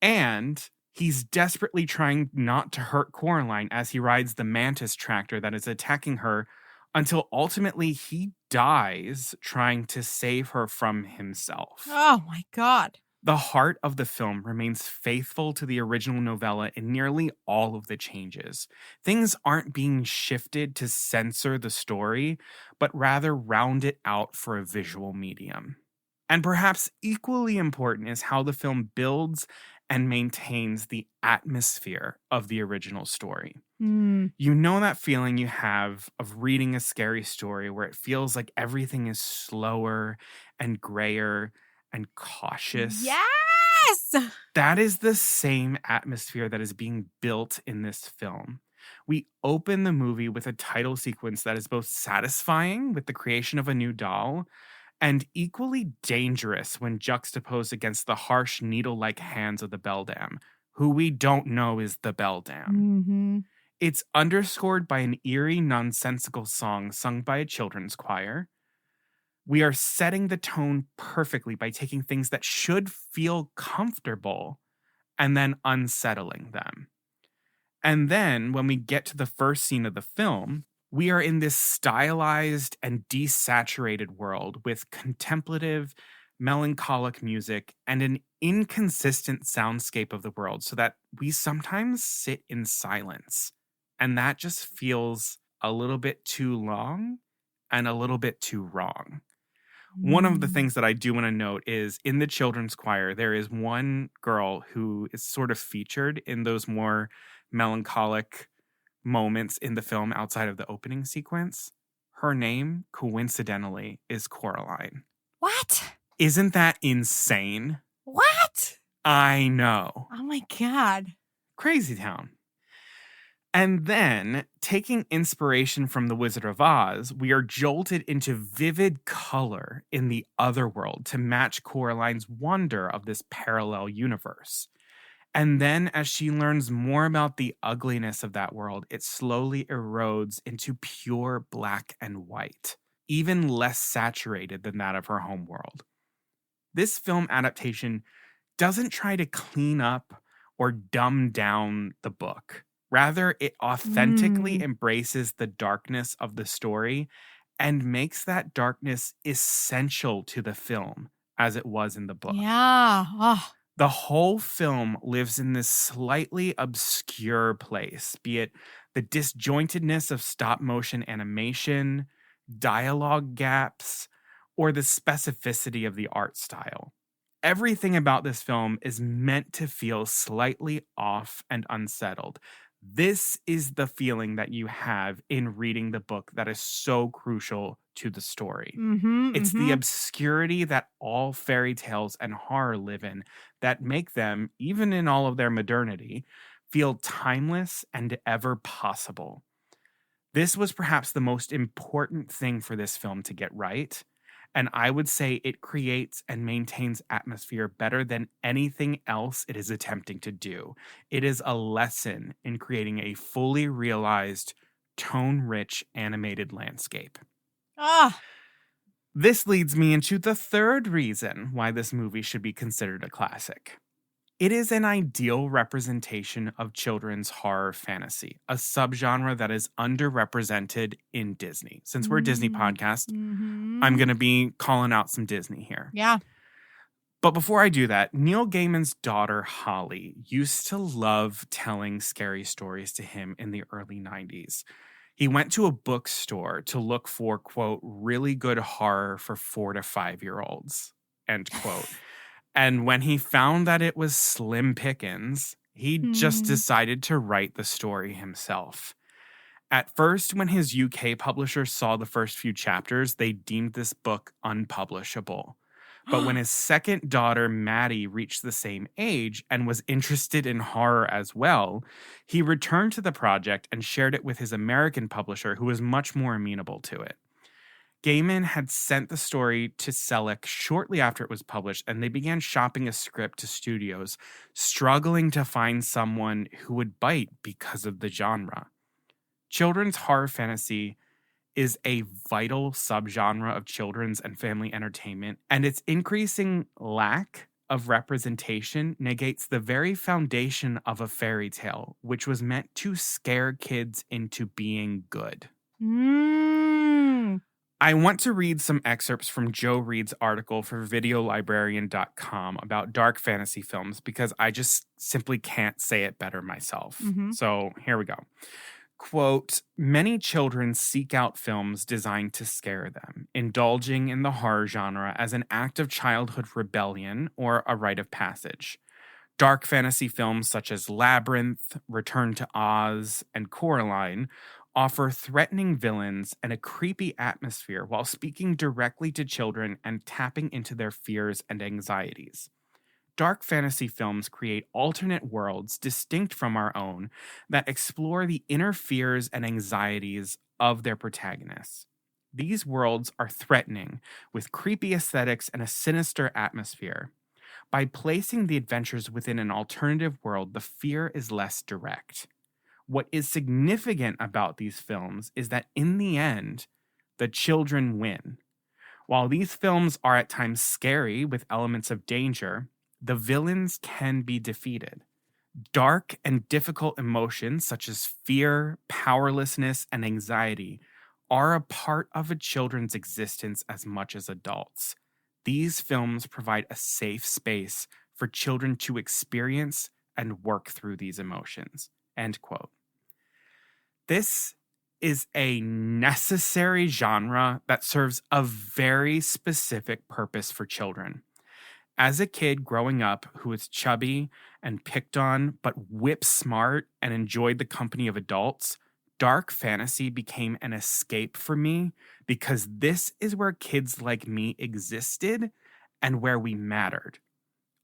And He's desperately trying not to hurt Coraline as he rides the mantis tractor that is attacking her until ultimately he dies trying to save her from himself. Oh my God. The heart of the film remains faithful to the original novella in nearly all of the changes. Things aren't being shifted to censor the story, but rather round it out for a visual medium. And perhaps equally important is how the film builds and maintains the atmosphere of the original story. You know that feeling you have of reading a scary story where it feels like everything is slower and grayer and cautious? Yes! That is the same atmosphere that is being built in this film. We open the movie with a title sequence that is both satisfying with the creation of a new doll and equally dangerous when juxtaposed against the harsh needle-like hands of the beldam, who we don't know is the beldam. It's underscored by an eerie, nonsensical song sung by a children's choir. We are setting the tone perfectly by taking things that should feel comfortable and then unsettling them. And then when we get to the first scene of the film, we are in this stylized and desaturated world with contemplative, melancholic music and an inconsistent soundscape of the world so that we sometimes sit in silence. And that just feels a little bit too long and a little bit too wrong. One of the things that I do want to note is in the children's choir, there is one girl who is sort of featured in those more melancholic moments in the film outside of the opening sequence. Her name, coincidentally, is Coraline. What? Isn't that insane? What? I know. Oh my God. Crazy town. And then, taking inspiration from The Wizard of Oz, we are jolted into vivid color in the other world to match Coraline's wonder of this parallel universe. And then, as she learns more about the ugliness of that world, it slowly erodes into pure black and white, even less saturated than that of her homeworld. This film adaptation doesn't try to clean up or dumb down the book. Rather, it authentically embraces the darkness of the story and makes that darkness essential to the film, as it was in the book. Yeah. Oh. The whole film lives in this slightly obscure place, be it the disjointedness of stop-motion animation, dialogue gaps, or the specificity of the art style. Everything about this film is meant to feel slightly off and unsettled. This is the feeling that you have in reading the book that is so crucial to the story. It's the obscurity that all fairy tales and horror live in that make them, even in all of their modernity, feel timeless and ever possible. This was perhaps the most important thing for this film to get right. And I would say it creates and maintains atmosphere better than anything else it is attempting to do. It is a lesson in creating a fully realized, tone-rich animated landscape. This leads me into the third reason why this movie should be considered a classic. It is an ideal representation of children's horror fantasy, a subgenre that is underrepresented in Disney. Since we're a Disney podcast, I'm going to be calling out some Disney here. Yeah. But before I do that, Neil Gaiman's daughter, Holly, used to love telling scary stories to him in the early 90s. He went to a bookstore to look for, quote, really good horror for 4 to 5-year-olds, end quote. And when he found that it was slim pickings, he just decided to write the story himself. At first, when his UK publisher saw the first few chapters, they deemed this book unpublishable. But when his second daughter, Maddie, reached the same age and was interested in horror as well, he returned to the project and shared it with his American publisher, who was much more amenable to it. Gaiman had sent the story to Selick shortly after it was published, and they began shopping a script to studios, struggling to find someone who would bite because of the genre. Children's horror fantasy is a vital subgenre of children's and family entertainment, and its increasing lack of representation negates the very foundation of a fairy tale, which was meant to scare kids into being good. I want to read some excerpts from Joe Reed's article for videolibrarian.com about dark fantasy films because I just simply can't say it better myself. So here we go. Quote, many children seek out films designed to scare them, indulging in the horror genre as an act of childhood rebellion or a rite of passage. Dark fantasy films such as Labyrinth, Return to Oz, and Coraline offer threatening villains and a creepy atmosphere while speaking directly to children and tapping into their fears and anxieties. Dark fantasy films create alternate worlds distinct from our own that explore the inner fears and anxieties of their protagonists. These worlds are threatening, with creepy aesthetics and a sinister atmosphere. By placing the adventures within an alternative world, the fear is less direct. What is significant about these films is that in the end, the children win. While these films are at times scary with elements of danger, the villains can be defeated. Dark and difficult emotions such as fear, powerlessness, and anxiety are a part of a children's existence as much as adults. These films provide a safe space for children to experience and work through these emotions. End quote. This is a necessary genre that serves a very specific purpose for children. As a kid growing up who was chubby and picked on, but whip smart and enjoyed the company of adults, dark fantasy became an escape for me because this is where kids like me existed and where we mattered.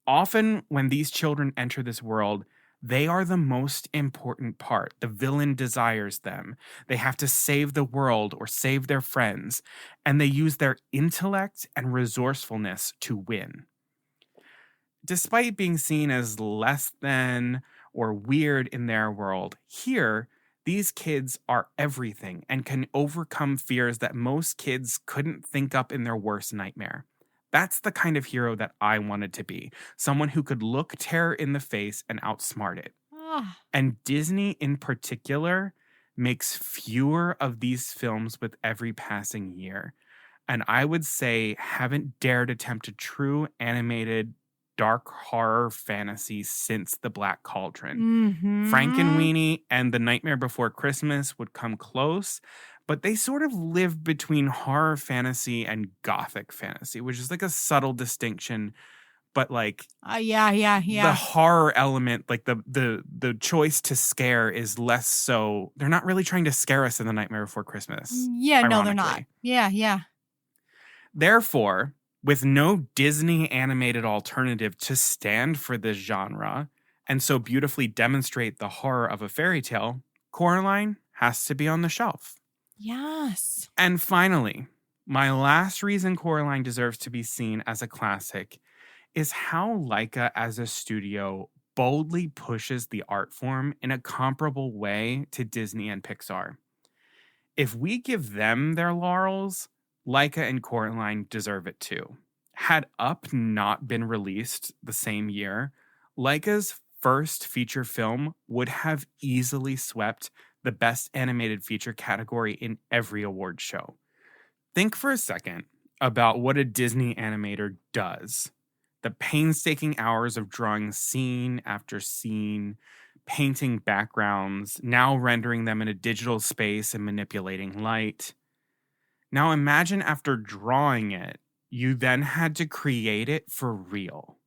Often when these children enter this world, they are the most important part. The villain desires them. They have to save the world or save their friends, and they use their intellect and resourcefulness to win. Despite being seen as less than or weird in their world, here, these kids are everything and can overcome fears that most kids couldn't think up in their worst nightmare. That's the kind of hero that I wanted to be. Someone who could look terror in the face and outsmart it. And Disney in particular makes fewer of these films with every passing year. And I would say haven't dared attempt a true animated dark horror fantasy since The Black Cauldron. Frankenweenie and The Nightmare Before Christmas would come close, but they sort of live between horror fantasy and gothic fantasy, which is like a subtle distinction. But like, the horror element, like the choice to scare is less so. They're not really trying to scare us in The Nightmare Before Christmas. Yeah, no, they're not. Yeah. Therefore, with no Disney animated alternative to stand for this genre and so beautifully demonstrate the horror of a fairy tale, Coraline has to be on the shelf. Yes. And finally, my last reason Coraline deserves to be seen as a classic is how Laika as a studio boldly pushes the art form in a comparable way to Disney and Pixar. If we give them their laurels, Laika and Coraline deserve it too. Had Up not been released the same year, Laika's first feature film would have easily swept the Best Animated Feature category in every award show. Think for a second about what a Disney animator does. The painstaking hours of drawing scene after scene, painting backgrounds, now rendering them in a digital space and manipulating light. Now imagine after drawing it, you then had to create it for real.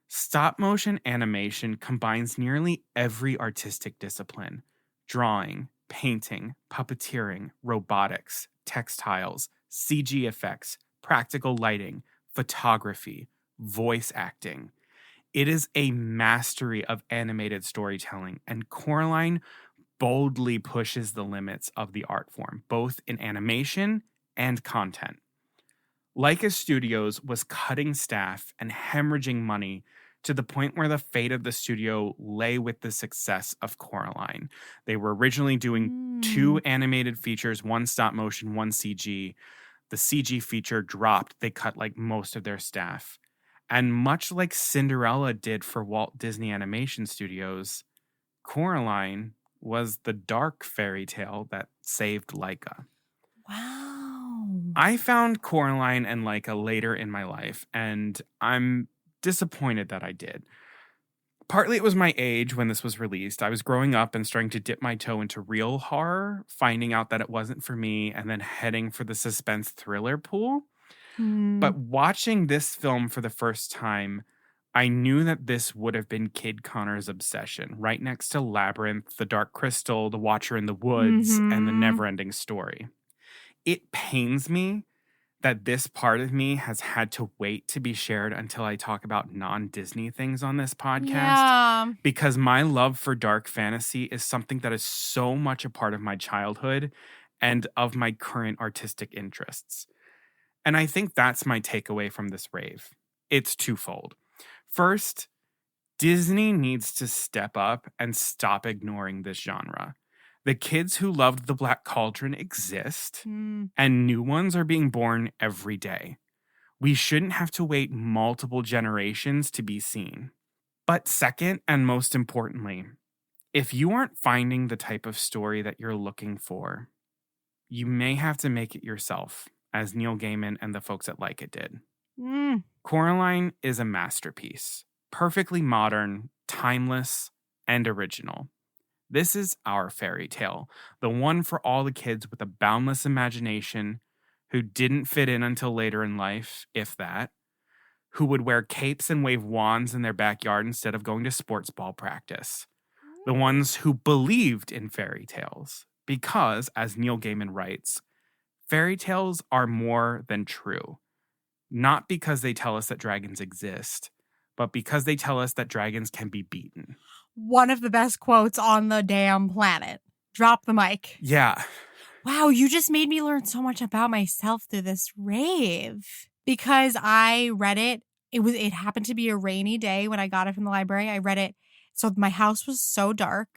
Stop motion animation combines nearly every artistic discipline: drawing, painting, puppeteering, robotics, textiles, CG effects, practical lighting, photography, voice acting. It is a mastery of animated storytelling, and Coraline boldly pushes the limits of the art form, both in animation and content. Laika Studios was cutting staff and hemorrhaging money to the point where the fate of the studio lay with the success of Coraline. They were originally doing 2 animated features, 1 stop motion, 1 CG. The CG feature dropped. They cut like most of their staff. And much like Cinderella did for Walt Disney Animation Studios, Coraline was the dark fairy tale that saved Laika. Wow. I found Coraline and Laika later in my life, and I'm disappointed that I did. Partly it was my age when this was released. I was growing up and starting to dip my toe into real horror, finding out that it wasn't for me, and then heading for the suspense thriller pool. But watching this film for the first time, I knew that this would have been Kid Connor's obsession, right next to Labyrinth, The Dark Crystal, The Watcher in the Woods, and The Neverending Story. It pains me that this part of me has had to wait to be shared until I talk about non-Disney things on this podcast. Because my love for dark fantasy is something that is so much a part of my childhood and of my current artistic interests. And I think that's my takeaway from this rave. It's twofold. First, Disney needs to step up and stop ignoring this genre. The kids who loved The Black Cauldron exist, and new ones are being born every day. We shouldn't have to wait multiple generations to be seen. But second, and most importantly, if you aren't finding the type of story that you're looking for, you may have to make it yourself, as Neil Gaiman and the folks at Like It did. Coraline is a masterpiece, perfectly modern, timeless, and original. This is our fairy tale, the one for all the kids with a boundless imagination who didn't fit in until later in life, if that, who would wear capes and wave wands in their backyard instead of going to sports ball practice. The ones who believed in fairy tales, because, as Neil Gaiman writes, fairy tales are more than true. Not because they tell us that dragons exist, but because they tell us that dragons can be beaten. One of the best quotes on the damn planet. Drop the mic. Yeah. Wow, you just made me learn so much about myself through this rave. Because I read it. It happened to be a rainy day when I got it from the library. I read it. So my house was so dark.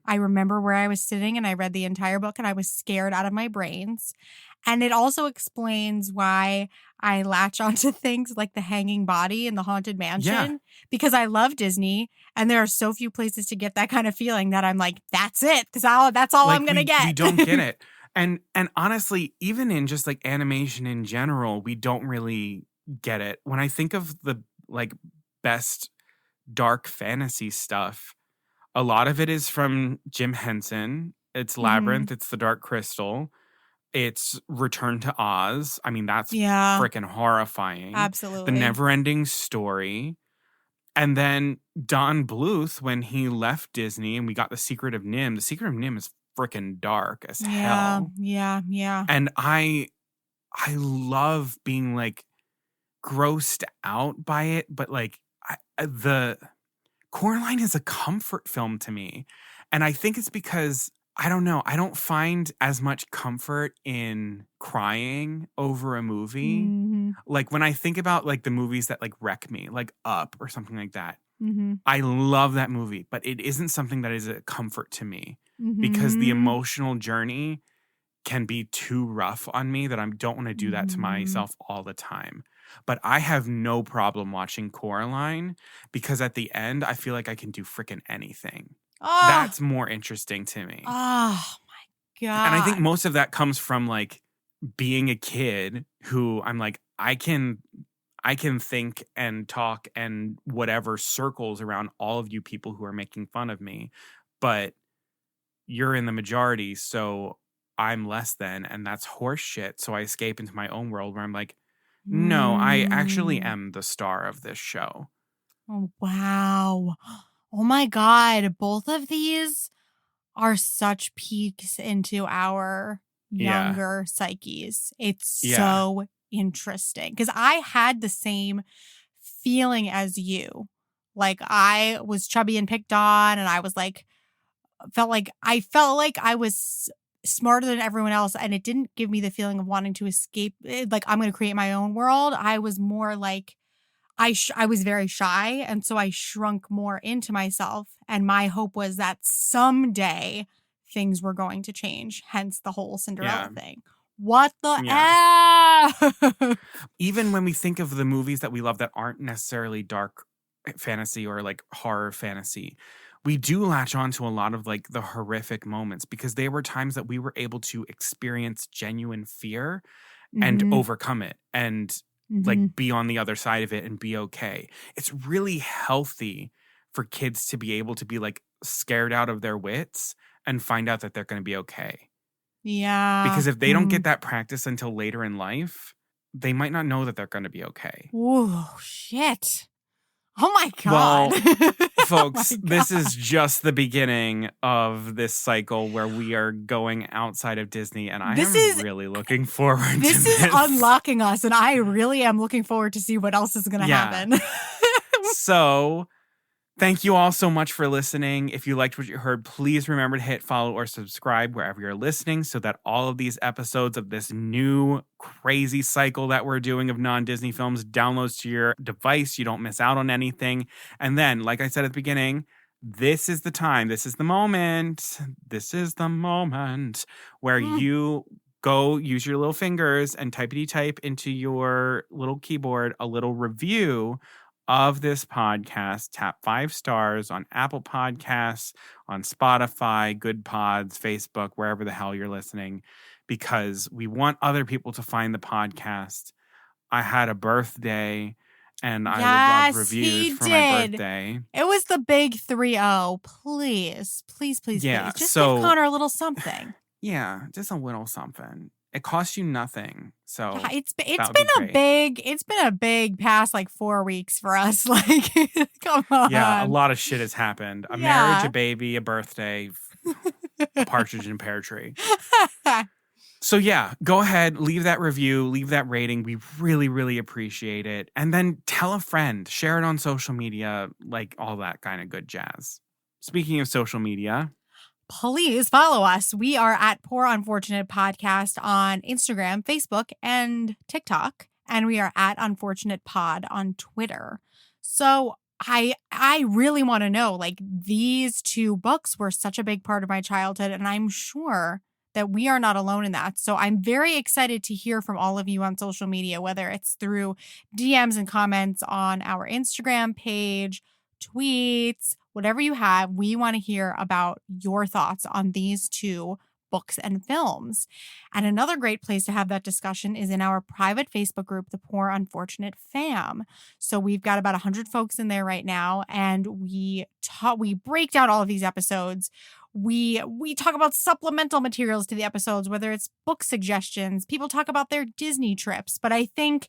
I remember where I was sitting and I read the entire book and I was scared out of my brains. And it also explains why I latch onto things like the hanging body and the haunted mansion because I love Disney and there are so few places to get that kind of feeling that I'm like, that's it. That's all I'm going to get. We don't get it. And honestly, even in just like animation in general, we don't really get it. When I think of the like best dark fantasy stuff, a lot of it is from Jim Henson. It's Labyrinth. It's The Dark Crystal. It's Return to Oz. I mean, that's freaking horrifying. Absolutely. The Neverending Story. And then Don Bluth, when he left Disney and we got The Secret of NIMH. The Secret of NIMH is freaking dark as hell. Yeah. And I love being like grossed out by it, but like the Coraline is a comfort film to me. And I think it's because I don't know. I don't find as much comfort in crying over a movie. Like when I think about like the movies that like wreck me, like Up or something like that. I love that movie, but it isn't something that is a comfort to me because the emotional journey can be too rough on me that I don't want to do that to myself all the time. But I have no problem watching Coraline because at the end, I feel like I can do freaking anything. That's more interesting to me. Oh my God. And I think most of that comes from like being a kid who I'm like, I can think and talk and whatever circles around all of you people who are making fun of me, but you're in the majority, so I'm less than, and that's horse shit. So I escape into my own world where I'm like, no, I actually am the star of this show. Oh, wow. Oh my God. Both of these are such peeks into our younger psyches. It's so interesting because I had the same feeling as you. Like I was chubby and picked on and I was like, felt like I was smarter than everyone else and it didn't give me the feeling of wanting to escape. Like I'm going to create my own world. I was more like, I was very shy and so I shrunk more into myself and my hope was that someday things were going to change, hence the whole Cinderella thing. What the F? Even when we think of the movies that we love that aren't necessarily dark fantasy or like horror fantasy, we do latch on to a lot of like the horrific moments because they were times that we were able to experience genuine fear and overcome it and like be on the other side of it and be okay. It's really healthy for kids to be able to be like scared out of their wits and find out that they're going to be okay. Yeah. Because if they don't get that practice until later in life, they might not know that they're going to be okay. Whoa, shit. Oh my God. Well, folks, this is just the beginning of this cycle where we are going outside of Disney, and I am really looking forward to this. This is unlocking us, and I really am looking forward to see what else is going to happen. So, thank you all so much for listening. If you liked what you heard, please remember to hit follow or subscribe wherever you're listening so that all of these episodes of this new crazy cycle that we're doing of non-Disney films downloads to your device. You don't miss out on anything. And then, like I said at the beginning, this is the time, this is the moment where you go use your little fingers and typity-type into your little keyboard a little review of this podcast. Tap 5 stars on Apple Podcasts, on Spotify, Good Pods, Facebook, wherever the hell you're listening, because we want other people to find the podcast. I had a birthday, and I would love reviews for my birthday. It was the big 3-0. Please. Yeah, Just give Connor a little something. Yeah, just a little something. It costs you nothing. So yeah, it's been a big past like 4 weeks for us. Like, come on. Yeah, a lot of shit has happened. A marriage, a baby, a birthday, a partridge in a pear tree. So yeah, go ahead, leave that review, leave that rating. We really, really appreciate it. And then tell a friend, share it on social media, like all that kind of good jazz. Speaking of social media, please follow us. We are at Poor Unfortunate Podcast on Instagram, Facebook, and TikTok. And we are at Unfortunate Pod on Twitter. So I really want to know, like, these 2 books were such a big part of my childhood, and I'm sure that we are not alone in that. So I'm very excited to hear from all of you on social media, whether it's through DMs and comments on our Instagram page, tweets, whatever you have. We want to hear about your thoughts on these 2 books and films. And another great place to have that discussion is in our private Facebook group, the Poor Unfortunate Fam. So we've got about 100 folks in there right now, and we break down all of these episodes. We talk about supplemental materials to the episodes, whether it's book suggestions. People talk about their Disney trips. But I think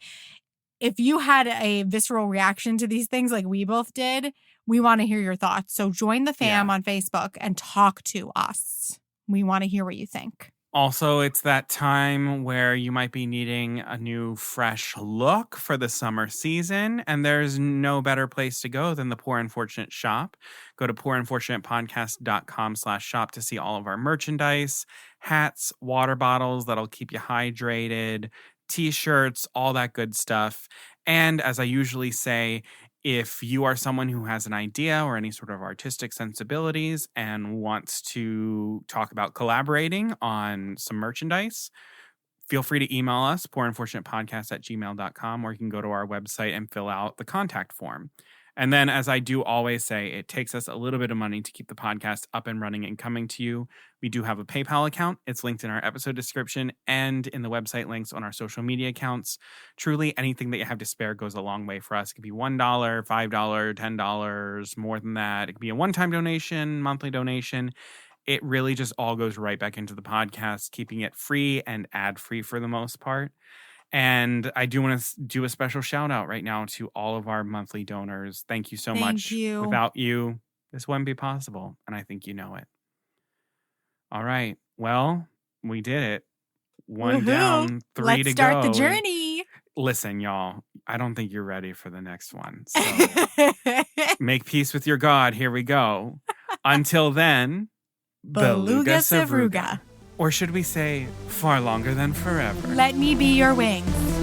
if you had a visceral reaction to these things like we both did, we want to hear your thoughts. So join the fam on Facebook and talk to us. We want to hear what you think. Also, it's that time where you might be needing a new fresh look for the summer season, and there's no better place to go than the Poor Unfortunate shop. Go to poorunfortunatepodcast.com/shop to see all of our merchandise, hats, water bottles that'll keep you hydrated, t-shirts, all that good stuff. And as I usually say, if you are someone who has an idea or any sort of artistic sensibilities and wants to talk about collaborating on some merchandise, feel free to email us, poorunfortunatepodcast@gmail.com, or you can go to our website and fill out the contact form. And then, as I do always say, it takes us a little bit of money to keep the podcast up and running and coming to you. We do have a PayPal account. It's linked in our episode description and in the website links on our social media accounts. Truly, anything that you have to spare goes a long way for us. It could be $1, $5, $10, more than that. It could be a one-time donation, monthly donation. It really just all goes right back into the podcast, keeping it free and ad-free for the most part. And I do want to do a special shout out right now to all of our monthly donors. Thank you so much. You. Without you, this wouldn't be possible. And I think you know it. All right. Well, we did it. One down, 3 Let's to go. start the journey. Listen, y'all, I don't think you're ready for the next one. So make peace with your God. Here we go. Until then, Beluga Savruga. Or should we say, far longer than forever? Let me be your wings.